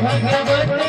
भगवत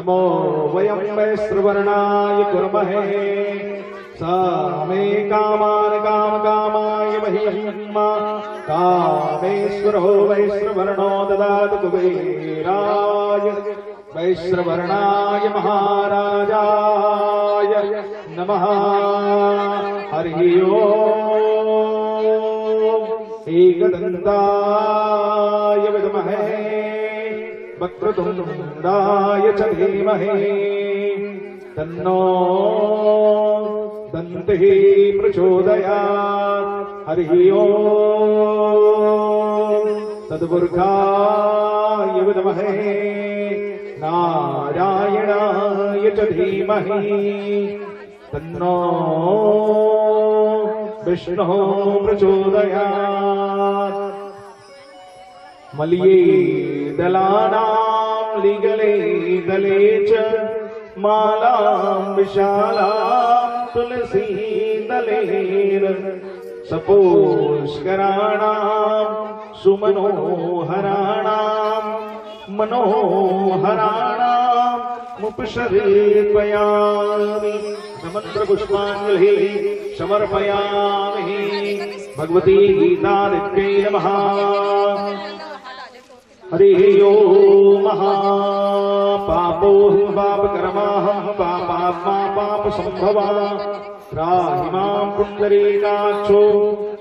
नमो वयं वैश्रवर्णाय कुर्महे सा मे कामान कामकामाय मह्यं कामेश्वरो वैश्रवर्णो ददातु कुबेराय वैश्रवर्णाय महाराजाय नमः। हरि ओम। एकदन्ताय विद्महे वक्रतुण्डाय च धीमहि तन्नो दन्तिः प्रचोदयात्। हरि ओम। तद्पुरुषाय विद्महे नारायणाय च धीमहि तन्नो विष्णुः प्रचोदयात्। मल्ये दलानां लिगले दले च मालां विशालां तुलसी दलेन सपुष्कराणां सुमनोहराणां मनोहराणां मुपशरीर्पयामि। समत्र पुष्पाञ्जलिः समर्पयामि। भगवती गीतादित्यै नमः। हरिः ओम। पापो पापकर्माहं पापात्मा पापसम्भवा त्राहि मां पुण्डरीकाक्षो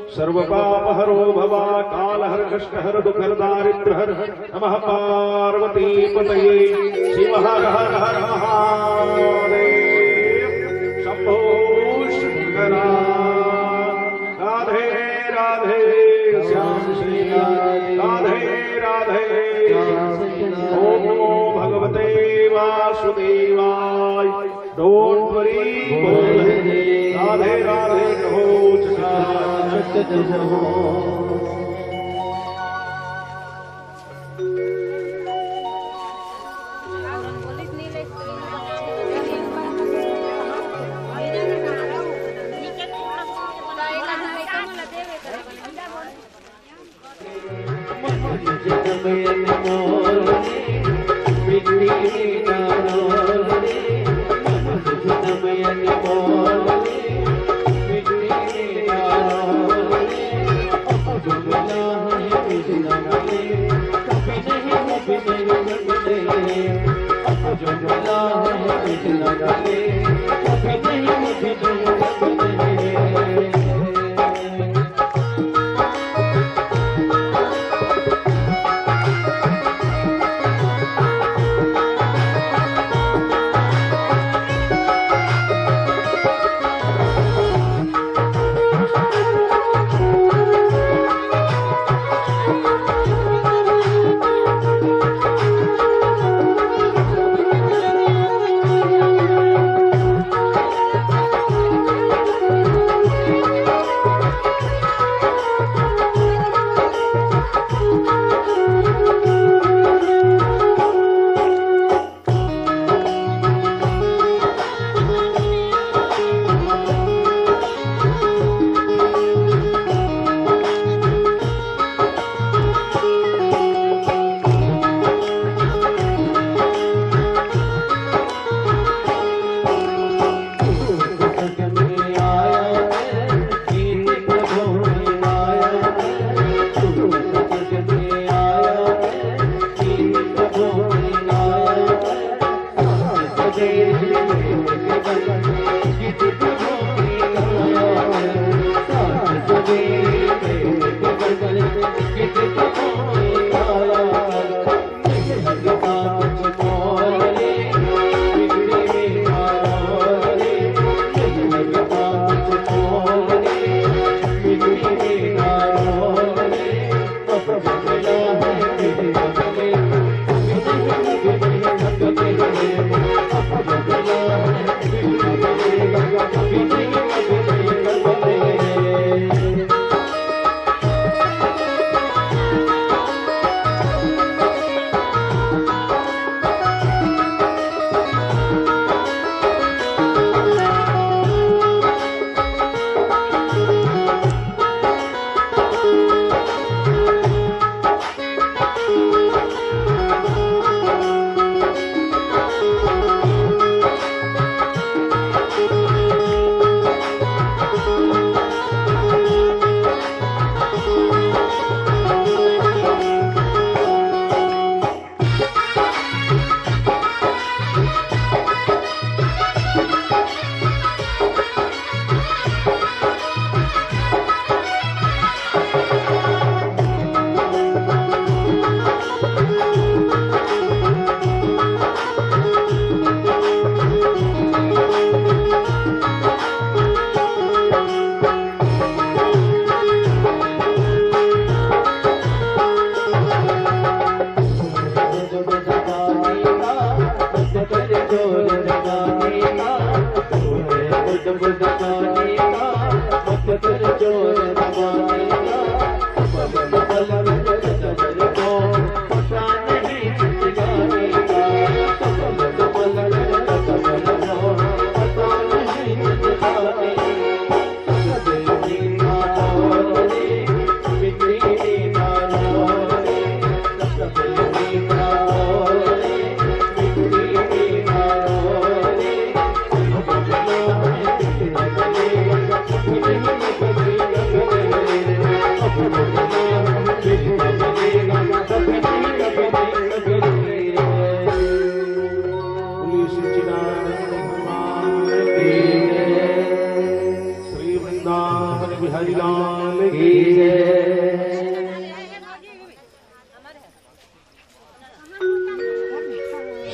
सर्वपापहरो भव कालहर कष्टहर दुःखहर नमः पार्वतीपतये शिव हर हर हर महादेव शंभो शंकरा। राधे राधे श्याम श्री राधे राधे। ओम भगवते वासुदेवाय। डोंट वरी बोल राधे राधे कहो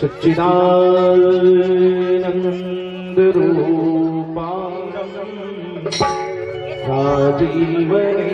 सच्चिदानंद रूपाणं राजीवने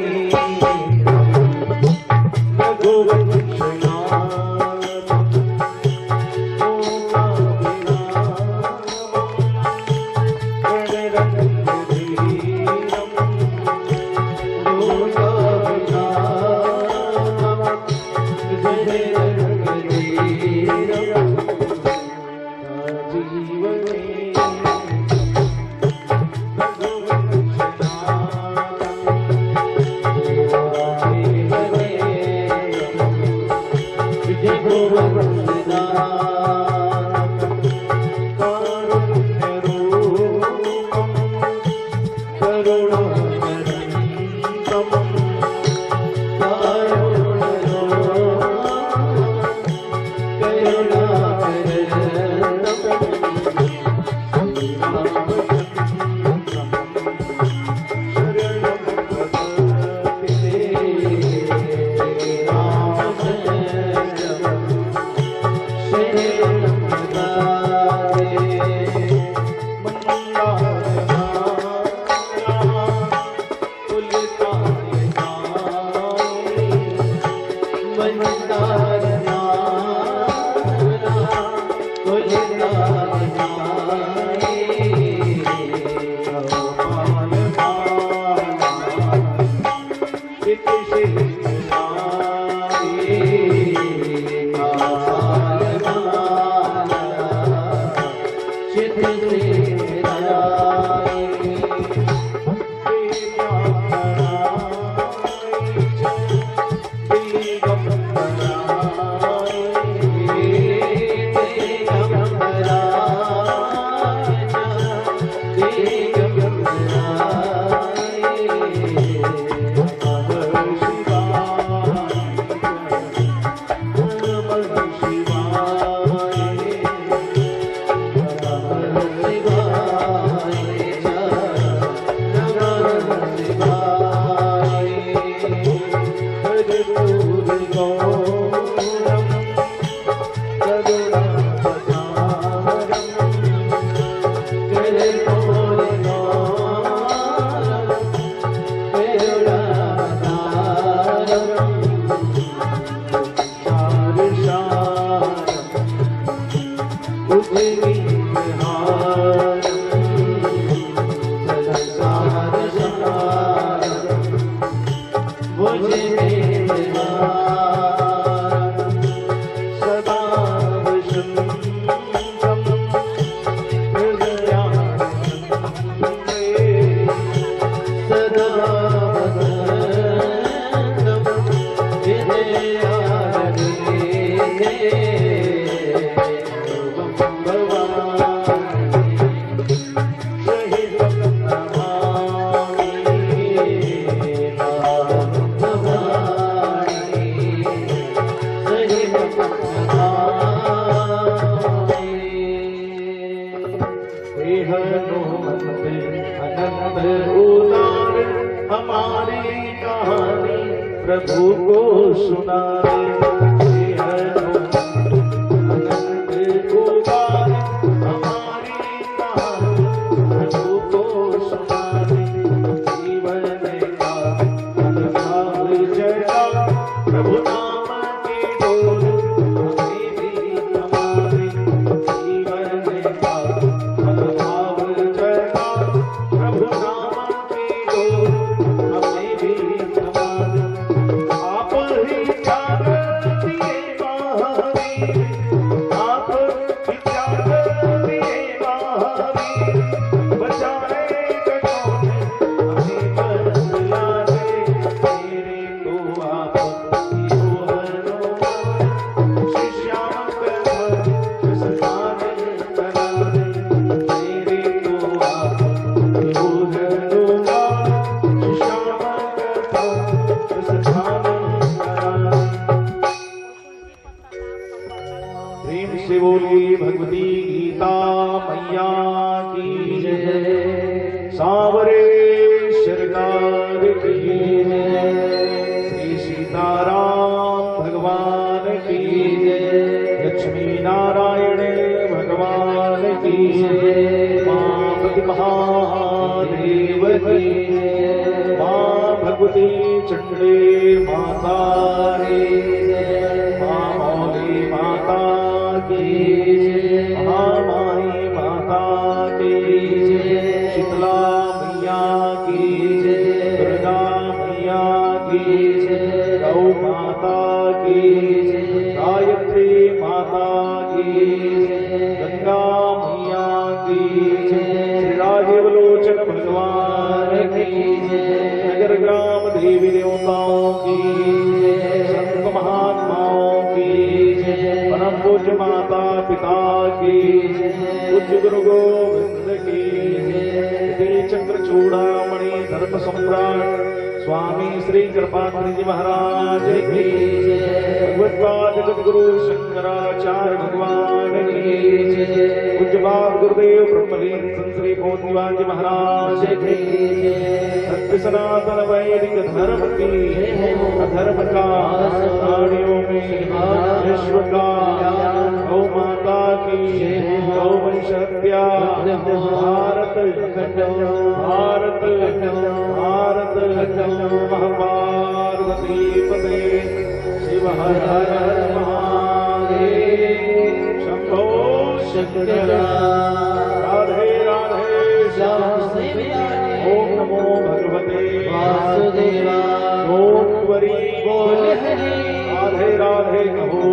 प्रभु को सुनाए भगवती गीता मैया की जय, सांवरे सरकार की जय, श्री सीताराम भगवान की जय, लक्ष्मी नारायण माता पिता की, पूज्य गुरु गोविंद की, तिल चक्र चूड़ामणि धर्म सम्राट स्वामी श्री कृपानंद जी महाराज की, भगवत्पाद जगद्गुरु शंकराचार्य भगवान की, पूज्य बाप गुरुदेव ब्रह्मलीन श्री मोतीवान जी महाराज की, सत्य सनातन वैदिक धर्म की, अधर्म का प्राणियों में विश्व का, गौ माता की, गौ वंश हत्या, भारत भारत भारत महापार्वती पते शिव हर हर महादेव शंभो शंकर राधे राधे ओम नमो भगवते वासुदेवाय ओम वरी बोल राधे राधे कहो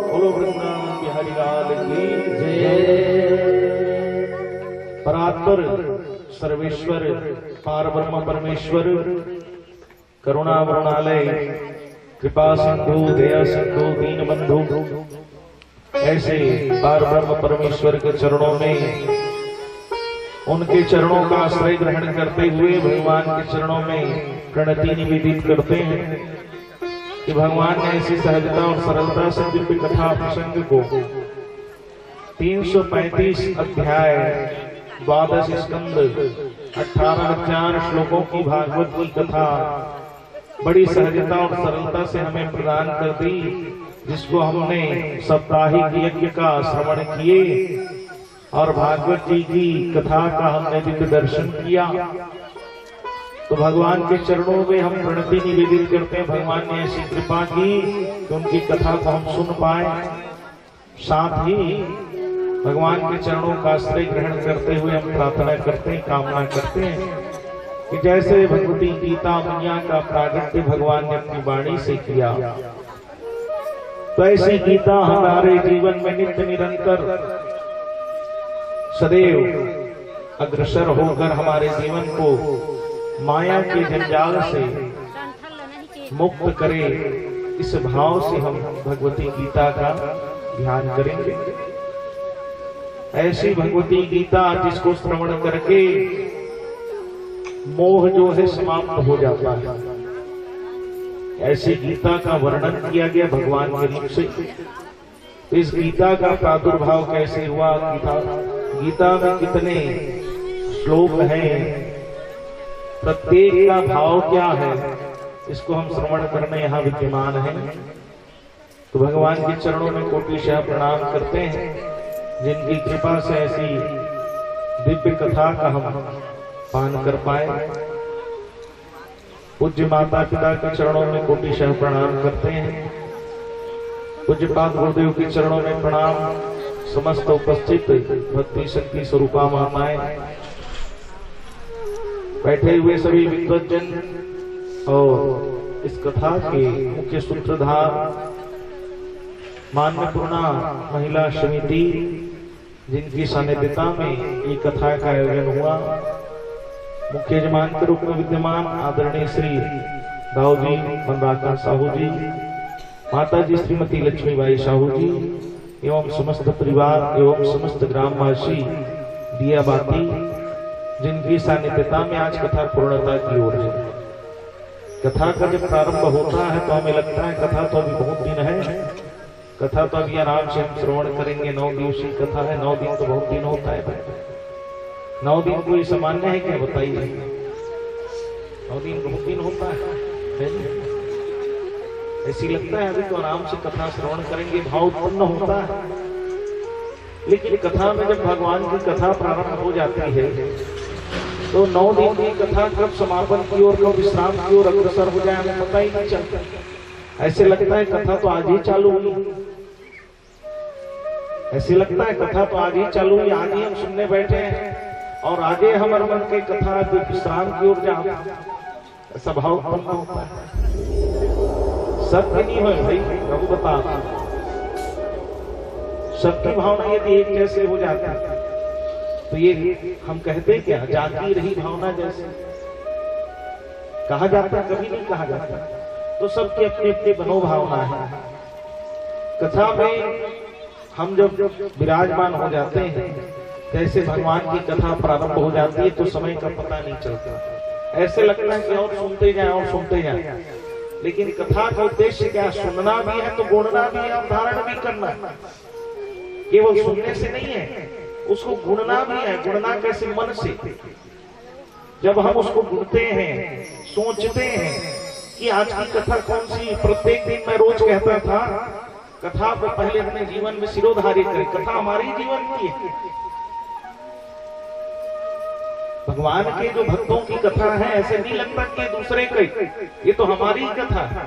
बोलो वृंदावन बिहारी लाल की जय। परात्पर सर्वेश्वर पारब्रह्म परमेश्वर करुणा वरुणालय कृपा सिंधु दया सिंधु दीन बंधु ऐसे पारब्रह्म परमेश्वर के चरणों में, उनके चरणों का आश्रय ग्रहण करते हुए भगवान के चरणों में प्रणति निवेदित करते हैं कि भगवान ने ऐसी सहजता और सरलता से दिव्य कथा प्रसंग को 335 अध्याय 12 स्कंद 18,000 श्लोकों की भागवत की कथा बड़ी सहजता और सरलता से हमें प्रदान कर दी, जिसको हमने साप्ताहिक यज्ञ का श्रवण किए और भागवत जी की कथा का हमने दिव्य दर्शन किया। तो भगवान के चरणों में हम प्रणति निवेदित करते हैं। भगवान ने ऐसी कृपा की कि उनकी कथा को हम सुन पाए, साथ ही भगवान के चरणों का आश्रय ग्रहण करते हुए हम प्रार्थना करते हैं, कामना करते हैं कि जैसे भगवती गीता मैया का प्रागट्य भगवान ने अपनी वाणी से किया, तो ऐसी गीता हमारे जीवन में नित्य निरंतर सदैव अग्रसर होकर हमारे जीवन को माया के जंजाल से मुक्त करे। इस भाव से हम भगवती गीता का ध्यान करेंगे। ऐसी भगवती गीता जिसको श्रवण करके मोह जो है समाप्त हो जाता है, ऐसी गीता का वर्णन किया गया भगवान के रूप से। इस गीता का प्रादुर्भाव कैसे हुआ, गीता में कितने श्लोक हैं, प्रत्येक का भाव क्या है, इसको हम श्रवण करने यहाँ विद्यमान हैं। तो भगवान के चरणों में कोटिशः प्रणाम करते हैं, जिनकी कृपा से ऐसी दिव्य कथा का हम पान कर पाए। पूज्य माता पिता के चरणों में कोटिशः प्रणाम करते हैं। पूज्य पाद गुरुदेव के चरणों में प्रणाम। समस्त उपस्थित भक्ति शक्ति स्वरूपा माताएं, बैठे हुए सभी विद्वज्जन और इस कथा के मुख्य सूत्रधार मान्यपूर्णा महिला समिति, जिनकी सानिध्यता में ये कथा का आयोजन हुआ, मुख्य यजमान के रूप में विद्यमान आदरणीय श्री दाऊ जी मंदाकर साहू जी, माता जी श्रीमती लक्ष्मीबाई साहू जी एवं समस्त परिवार एवं समस्त ग्रामवासी दिया बाती, जिनकी सानिध्यता में आज कथा पूर्णता की ओर है। कथा का जब प्रारंभ होता है तो हमें लगता है कथा तो अभी बहुत दिन है, कथा तो अभी आराम से हम श्रवण करेंगे। 9 दिवसीय कथा है, 9 दिन तो बहुत दिन होता है। 9 दिन कोई सामान्य है क्या, बताइए? 9 दिन बहुत दिन होता है। ऐसी लगता है अभी तो आराम से कथा श्रवण करेंगे, भाव उत्पन्न होता है। लेकिन कथा में जब भगवान की कथा प्रारंभ हो जाती है तो 9 दिन की कथा कब समापन की ओर, कब विश्राम की ओर अग्रसर हो जाए हमें पता ही नहीं चलता। ऐसे लगता है कथा तो आज ही चालू हुई, ऐसे लगता है कथा तो आज ही चालू हुई, आज ही हम सुनने बैठे हैं और आगे हमारे मन के कथा विश्राम की ओर जाए, ऐसा भाव उत्पन्न होता है। सत्य नहीं है भाई, प्रभु बता, सबकी भावना यदि एक जैसे हो जाती है तो ये हम कहते क्या, जाती रही भावना जैसे कहा जाता है, कभी नहीं कहा जाता। तो सबकी अपनी अपनी मनोभावना है। कथा में हम जब विराजमान हो जाते हैं, जैसे भगवान की कथा प्रारंभ हो जाती है तो समय का पता नहीं चलता। ऐसे लगता है कि और सुनते जाएं और सुनते जाएं, लेकिन कथा का उद्देश्य क्या? सुनना भी है तो गुणना भी है और धारण भी करना है। केवल सुनने से नहीं है, उसको गुणना भी है। गुणना कैसे? मन से। जब हम उसको गुणते हैं, सोचते हैं कि आज की कथा कौन सी। प्रत्येक दिन मैं रोज कहता था, कथा को पहले अपने जीवन में सिरोधार्य करें। कथा हमारी जीवन की है। भगवान के जो भक्तों की कथा है, ऐसे नहीं लगता कि दूसरे की, ये तो हमारी कथा है।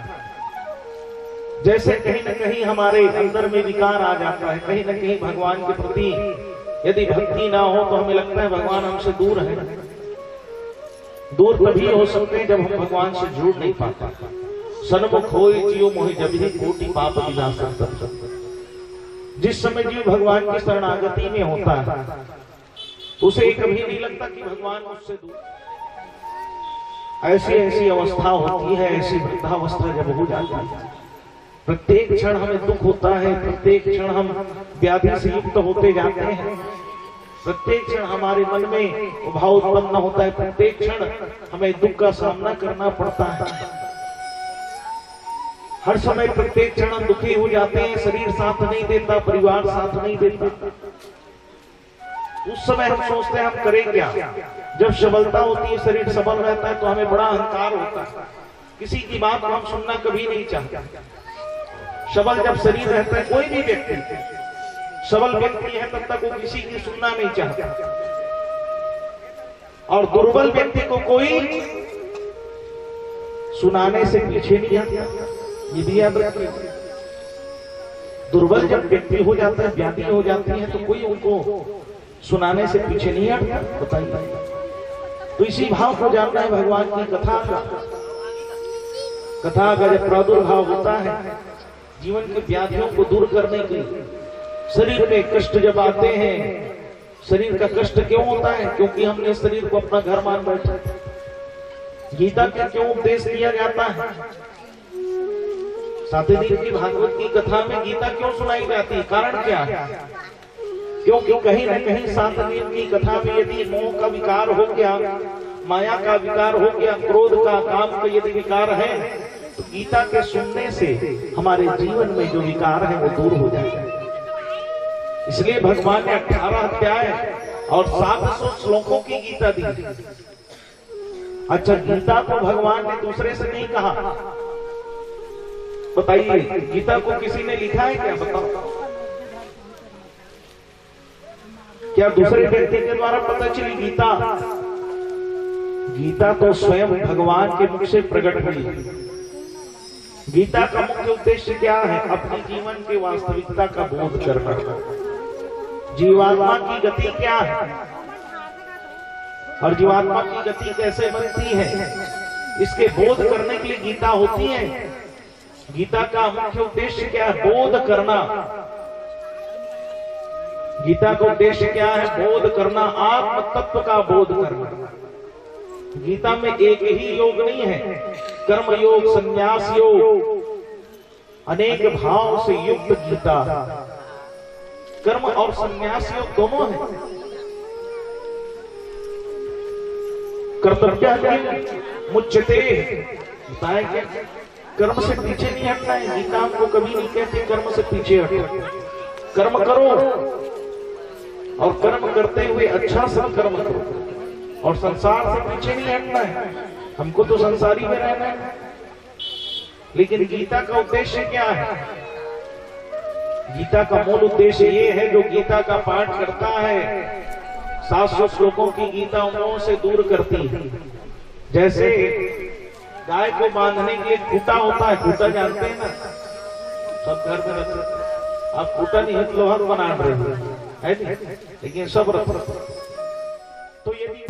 जैसे कहीं न कहीं हमारे अंदर में विकार आ जाता है, कहीं न कहीं भगवान के प्रति यदि भक्ति ना हो तो हमें लगता है भगवान हमसे दूर है। दूर तभी हो सकते हैं जब हम भगवान से जुड़ नहीं पाते। सन्मुख होए जियो मोहि जबिहि कोटि पाप विनाशक। जिस समय जीव भगवान की शरणागति में होता है, उसे कभी नहीं लगता कि भगवान उससे दूर। ऐसी ऐसी अवस्था होती है, ऐसी वृद्धावस्था जब हो जाती है, प्रत्येक क्षण हमें दुख होता है, प्रत्येक क्षण हम व्याधि से युक्त होते जाते हैं, प्रत्येक क्षण हमारे मन में भाव उत्पन्न होता है, प्रत्येक क्षण हमें दुख का सामना करना पड़ता है। हर समय प्रत्येक क्षण हम दुखी हो जाते हैं। शरीर साथ नहीं देता, परिवार साथ नहीं देता। उस समय हम सोचते हैं हम करें क्या। जब सबलता होती है, शरीर सबल रहता है, तो हमें बड़ा अहंकार होता है। किसी की बात को हम सुनना कभी नहीं चाहते। सबल जब शरीर रहता है, कोई भी व्यक्ति सबल व्यक्ति है, तब तक वो किसी की सुनना नहीं चाहता। और दुर्बल व्यक्ति को कोई सुनाने से पीछे नहीं आता। ये भी याद रखिए। दुर्बल जब व्यक्ति हो जाता है, व्याधि हो जाती है, तो कोई उनको सुनाने से पीछे नहीं हटता। बताइए। तो इसी भाव को जानना है भगवान की कथा का। कथा का जब प्रादुर्भाव होता है, जीवन की व्याधियों को दूर करने के लिए, शरीर में कष्ट जब आते हैं, शरीर का कष्ट क्यों होता है? क्योंकि हमने शरीर को अपना घर मान बैठा। गीता का क्यों उपदेश किया जाता है? सातवें दिन की भागवत की कथा में गीता क्यों सुनाई जाती है? कारण क्या है? क्योंकि कहीं न कहीं सातवें दिन की कथा में यदि मोह का विकार हो गया, माया का विकार हो गया, क्रोध का, काम का यदि विकार है, तो गीता के सुनने से हमारे जीवन में जो विकार है वो दूर हो जाएगा। इसलिए भगवान ने 18 अध्याय और 700 श्लोकों की गीता दी। अच्छा, गीता को भगवान ने दूसरे से नहीं कहा। बताइए, गीता को किसी ने लिखा है क्या? बताओ। क्या दूसरे व्यक्ति के द्वारा पता चली गीता? गीता तो स्वयं भगवान के मुख से प्रकट हुई। गीता का मुख्य उद्देश्य क्या है? अपने जीवन की वास्तविकता का बोध करना। जीवात्मा की गति क्या है और जीवात्मा की गति कैसे बनती है, इसके बोध करने के लिए गीता होती है। गीता का मुख्य उद्देश्य क्या है? बोध करना। गीता का उद्देश्य क्या है? बोध करना, आत्म तत्व का बोध करना। गीता में एक ही योग नहीं है, कर्म योग, संन्यास योग, अनेक भाव से युक्त गीता। कर्म और संन्यास योग दोनों है। कर्तव्य मुच्यते बताया क्या? कर्म से पीछे नहीं हटना है। गीता हमको कभी नहीं कहती कर्म से पीछे हटो। कर्म करो और कर्म करते हुए अच्छा सत्कर्म करो और संसार से पीछे नहीं हटना है। हमको तो संसारी में रहना है। लेकिन गीता का उद्देश्य क्या है? गीता का मूल उद्देश्य ये है, जो गीता का पाठ करता है 700 श्लोकों की गीता उन से दूर करती है। जैसे गाय को बांधने के लिए खूंटा होता है, खूंटा जानते हैं ना, सब घर में रखते। आप खूंटा नहीं है लोहा बना रहे है नहीं, लेकिन सब रख। तो यदि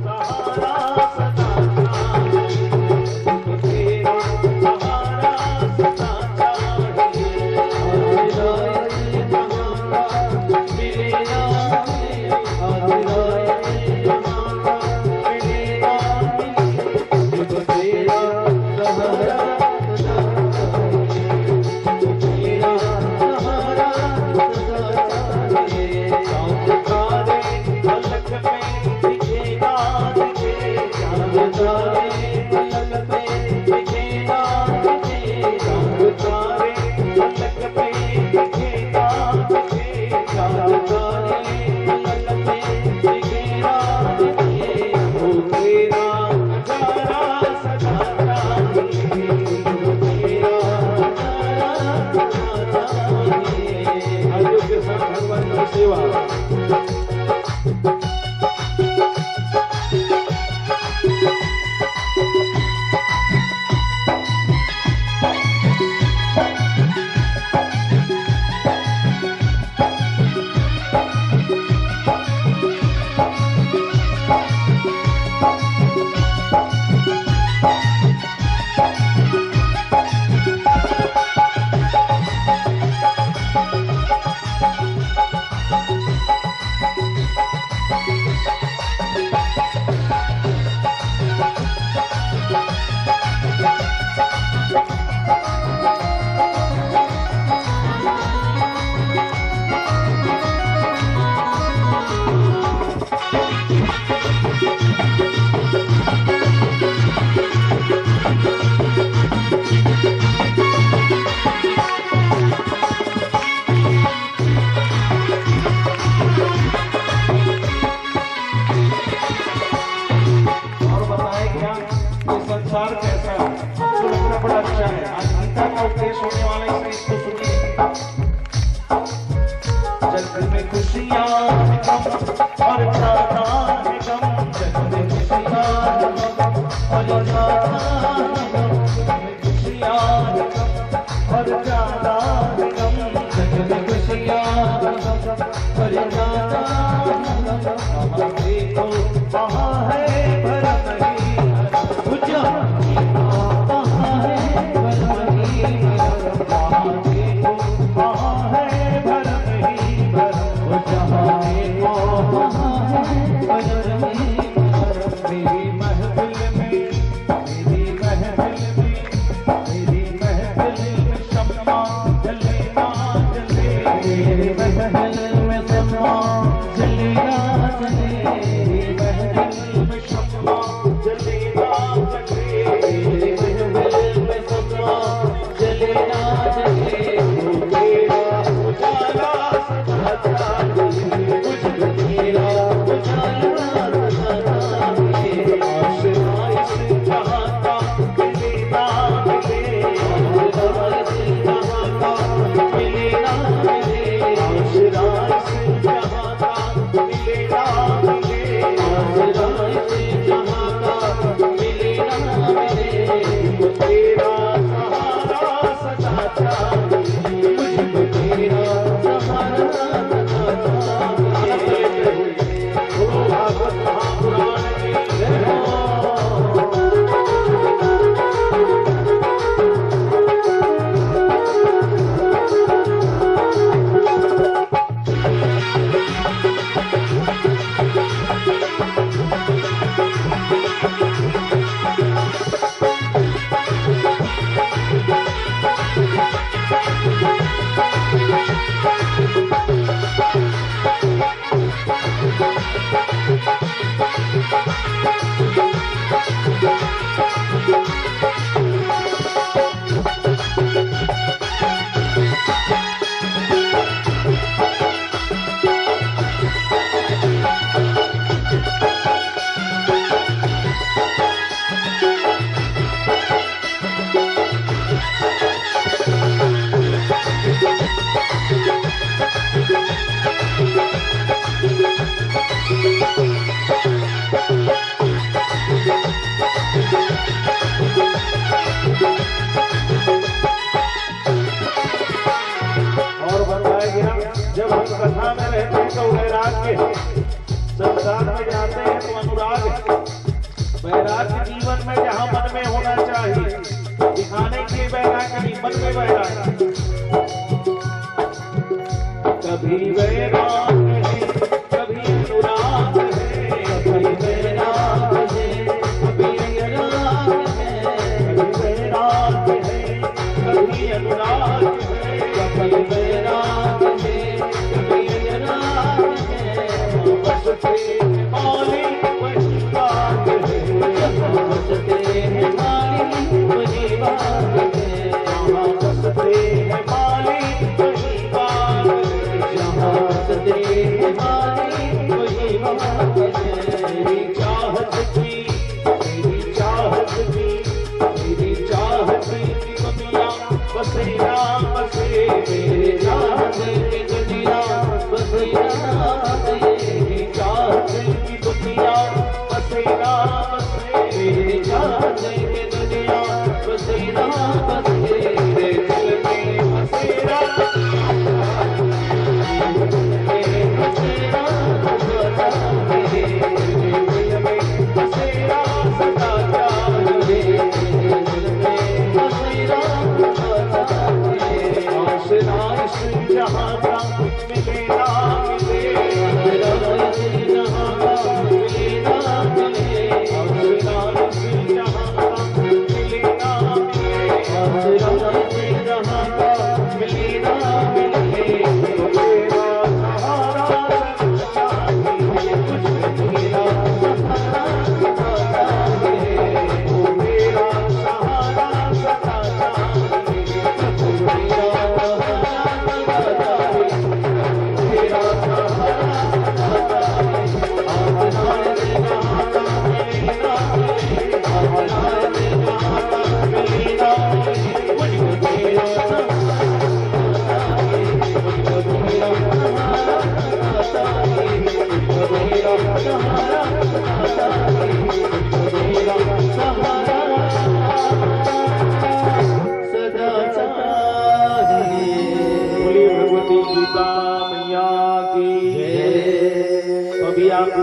अच्छा है। आज गीता का उपदेश होने वाला है, इसको सुनिए। जग में खुशियाँ है गम और ज्यादा है गम, जग में खुशियाँ है गम और ज्यादा है गम, जग में खुशियाँ है गम और ज्यादा है गम, जग में खुशियाँ है गम और ज्यादा है गम। वहाँ देखो वहाँ है भरम ही भरम, जहाँ देखो वहाँ है भरम ही भरम, वहाँ देखो वहाँ है भरम ही भरम, जहाँ देखो वहाँ है भरम ही भरम। मेरी महफिल में, मेरी महफिल में, मेरी महफिल में शम्मा जले ना जले, मेरी महफिल में शम्मा जले ना जले, मेरी महफिल में शम्मा जले ना जले, मेरी महफिल में शम्मा जले ना जले। वो तेरा उजाला सदा चाहिए, मुझको तेरा उजाला सदा चाहिए। आशिना इस जहां का मिले ना मिले, आशिना इस जहां का मिले ना मिले, आशिना इस जहां का मिले ना मिले, आशिना इस जहां का मिले ना मिले। मुझको तेरा सहारा सदा चाहिए, मुझको तेरा सहारा सदा चाहिए। ओ भागवत महापुराण की जय हो। और बताया गया जब हम कथा में रहते हैं तो वैराग्य, संसार में जाते हैं तो अनुराग, वैराग्य जीवन में जहाँ मन में होना चाहिए, दिखाने के वैराग्य नहीं, मन में वैराग्य। कभी वैराग्य है, कभी अनुराग है, कभी वैराग्य है, कभी अनुराग है, कभी वैराग्य है, कभी अनुराग है, कभी वैराग्य है, कभी अनुराग है। बसते हैं मालिक वही बात है, बसते हैं मालिक वही बात है, जहाँ बसते हैं मालिक वही बात है, जहाँ बसते हैं मालिक वही बात है। मेरी चाहत की, मेरी चाहत की, मेरी चाहत की दुनिया बसे ना बसे, मेरे चाहत की दुनिया बसे ना बसे, मेरी चाहत की दुनिया बसे ना बसे, मेरी चाहत की दुनिया बसे ना बसे, मेरे दिल में बसेरा जहाँ का मिले ना मिले, जहाँ का मिले ना मिले, जहाँ का मिले ना मिले।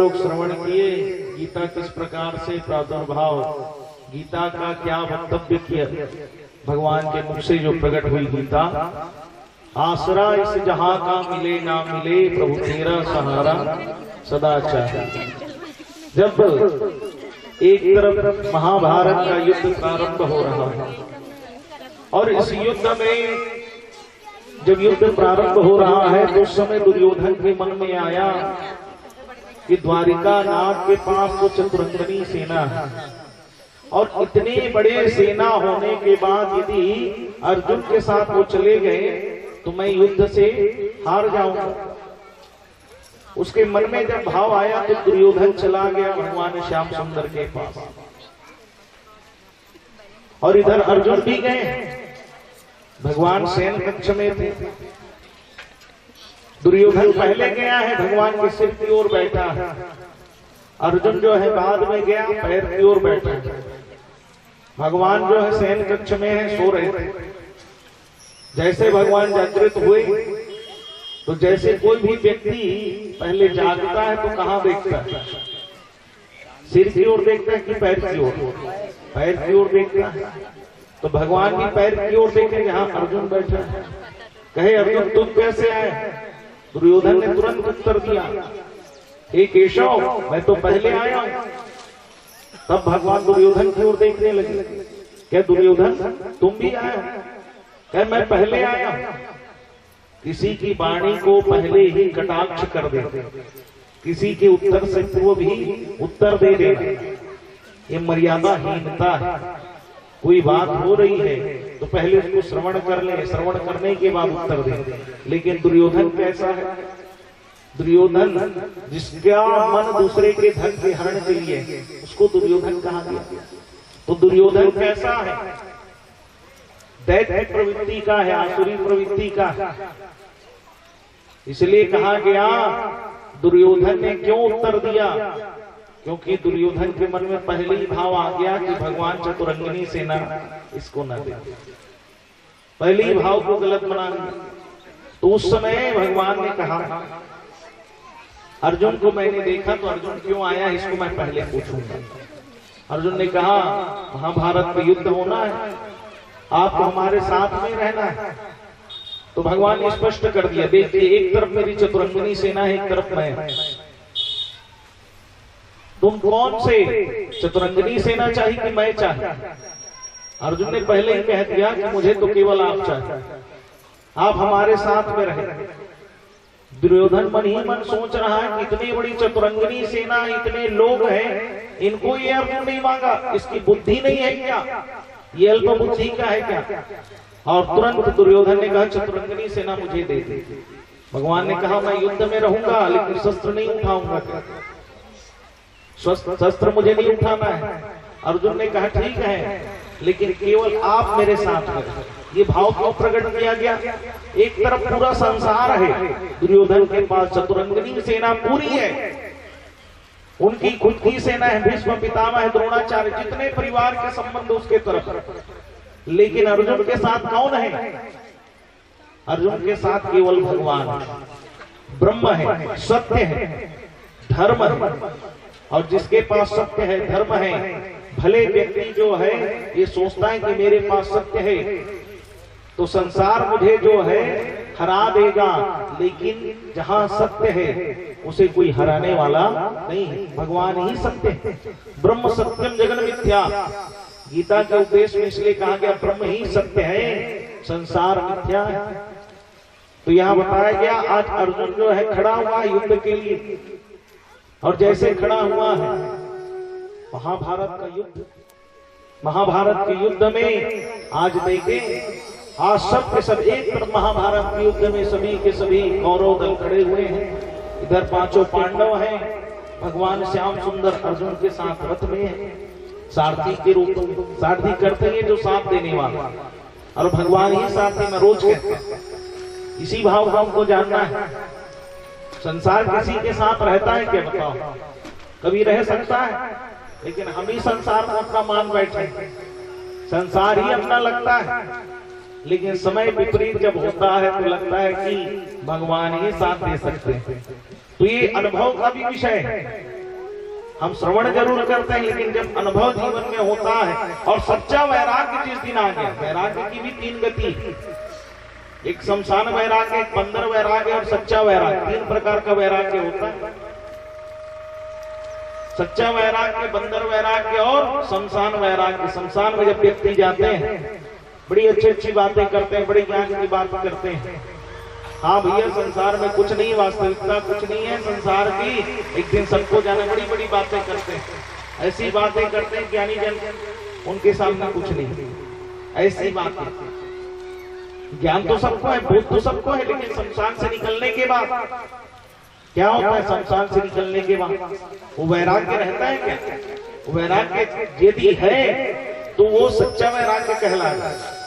लोग श्रवण किए गीता किस प्रकार से प्रादुर्भाव, गीता का क्या वक्तव्य किया, भगवान के मुख से जो प्रकट हुई गीता। आसरा इस जहां का मिले ना मिले, प्रभु तेरा सहारा सदा चाहे। जब एक तरफ महाभारत का युद्ध प्रारंभ हो रहा है और इस युद्ध में जब युद्ध प्रारंभ हो रहा है तो उस समय दुर्योधन के मन में आया कि द्वारिका नाथ के पास तो चतुरंगनी सेना है और इतने बड़े सेना होने के बाद यदि अर्जुन के साथ वो चले गए तो मैं युद्ध से हार जाऊंगा। उसके मन में जब भाव आया तो दुर्योधन चला गया भगवान श्याम सुंदर के पास और इधर अर्जुन भी गए। भगवान शयन कक्ष में थे, दुर्योधन पहले गया है, भगवान के सिर की ओर बैठा है। अर्जुन जो है बाद में गया, पैर की ओर बैठा है। भगवान जो है शयन कक्ष में है, सो रहे थे। जैसे भगवान जागृत हुए तो जैसे कोई भी व्यक्ति पहले जागता है तो कहां देखता है, सिर की ओर देखता है कि पैर की ओर, पैर की ओर देखता है। तो भगवान भी पैर की ओर देखे जहां अर्जुन बैठा है। कहे अर्जुन तुम कैसे आए? दुर्योधन ने तुरंत उत्तर दिया, हे केशव मैं तो पहले आया हूं। तब भगवान दुर्योधन की ओर देखने लगे, क्या दुर्योधन तुम भी आए हो? क्या मैं पहले आया हूं? किसी की वाणी को पहले ही कटाक्ष कर दे, किसी के उत्तर से पूर्व भी उत्तर दे देना, ये मर्यादाहीनता है। कोई बात हो रही है तो पहले उसको श्रवण कर ले, श्रवण करने के बाद उत्तर दे। लेकिन दुर्योधन कैसा है? दुर्योधन जिसका मन दूसरे के धन के हरण के लिए, उसको दुर्योधन कहा गया। तो दुर्योधन कैसा है? दैत्य प्रवृत्ति का है, आसुरी प्रवृत्ति का है। इसलिए कहा गया दुर्योधन ने क्यों उत्तर दिया? क्योंकि दुर्योधन के मन में पहले ही भाव आ गया कि भगवान चतुरंगिनी सेना इसको न दे, पहले ही भाव को गलत बना दिया। तो उस समय भगवान ने कहा अर्जुन को मैंने देखा तो अर्जुन क्यों आया इसको मैं पहले पूछूंगा। अर्जुन ने कहा महाभारत में युद्ध होना है, आपको हमारे साथ में रहना है। तो भगवान ने स्पष्ट कर दिया, देखिए एक तरफ मेरी चतुरंगिनी सेना है, एक तरफ मैं। तुम कौन से चतुरंगिनी सेना चाहिए कि मैं चाहिए? अर्जुन ने पहले ही कह दिया कि मुझे तो केवल आप चाहिए, आप हमारे साथ में रहे। दुर्योधन मन ही मन सोच रहा है कि इतनी बड़ी चतुरंगिनी सेना, इतने लोग हैं, इनको ये अर्जुन नहीं मांगा, इसकी बुद्धि नहीं है क्या? ये अल्प बुद्धि का है क्या? और तुरंत दुर्योधन ने कहा चतुरंगिनी सेना मुझे दे दे। भगवान ने कहा मैं युद्ध में रहूंगा लेकिन शस्त्र नहीं उठाऊंगा, शस्त्र मुझे नहीं उठाना है। अर्जुन ने कहा ठीक है लेकिन केवल आप मेरे साथ में। ये भाव क्यों प्रकट किया गया? एक तरफ पूरा संसार है दुर्योधन के पास, चतुरंगिनी सेना पूरी है, उनकी खुद की सेना है, भीष्म पितामह द्रोणाचार्य, जितने परिवार के संबंध उसके तरफ। लेकिन अर्जुन के साथ कौन है? अर्जुन के साथ केवल भगवान, ब्रह्म है, सत्य है, धर्म है। और जिसके पास सत्य है, धर्म है, भले व्यक्ति जो है ये सोचता है कि मेरे पास सत्य है तो संसार मुझे जो है हरा देगा, लेकिन जहां सत्य है उसे कोई हराने वाला नहीं है। भगवान ही सत्य है, ब्रह्म सत्यम जगन मिथ्या। गीता के उपदेश में इसलिए कहा गया ब्रह्म ही सत्य है, संसार मिथ्या है। तो यहाँ बताया गया आज अर्जुन जो है खड़ा हुआ युद्ध के लिए, और जैसे खड़ा हुआ है महाभारत का युद्ध, महाभारत के युद्ध में आज देखें आज सब के सब एक तरफ महाभारत के युद्ध में सभी के सभी कौरव दल खड़े हुए हैं, इधर पांचों पांडव हैं, भगवान श्याम सुंदर अर्जुन के साथ रथ में है, सारथी के रूप में। सारथी करते हैं जो साथ देने वाला, और भगवान ही सारथी में रोज कहते हैं। इसी भाव को हमको जानना है। संसार किसी के साथ रहता है क्या बताओ? कभी रह सकता है? लेकिन हम ही संसार को अपना मान बैठे, संसार ही अपना लगता है। लेकिन समय विपरीत जब होता है तो लगता है कि भगवान ही साथ दे सकते हैं। तो ये अनुभव का भी विषय है। हम श्रवण जरूर करते हैं, लेकिन जब अनुभव जीवन में होता है, और सच्चा वैराग्य जिस दिन आ गया, वैराग्य की भी 3 गति, एक शमशान वैराग्य, एक बंदर वैराग्य और सच्चा वैराग्य। 3 प्रकार का वैराग्य होता है, सच्चा वैराग्य, बंदर वैराग्य और शमशान वैराग्य। शमशान में जब व्यक्ति जाते हैं, बड़ी अच्छी अच्छी बातें करते हैं, बड़ी ज्ञान की बात करते हैं। हाँ भैया, संसार में कुछ नहीं, वास्तविकता कुछ नहीं है संसार की, एक दिन सबको जाना, बड़ी बड़ी बातें करते हैं, ऐसी बातें करते हैं ज्ञानी जन, उनके सामने कुछ नहीं, ऐसी बातें। ज्ञान तो सबको है, बोध तो सबको है, लेकिन शमशान से निकलने के बाद क्या होता है? शमशान से निकलने के बाद वो वैराग्य रहता है क्या? वैराग्य यदि है तो वो सच्चा वैराग्य कहलाता है।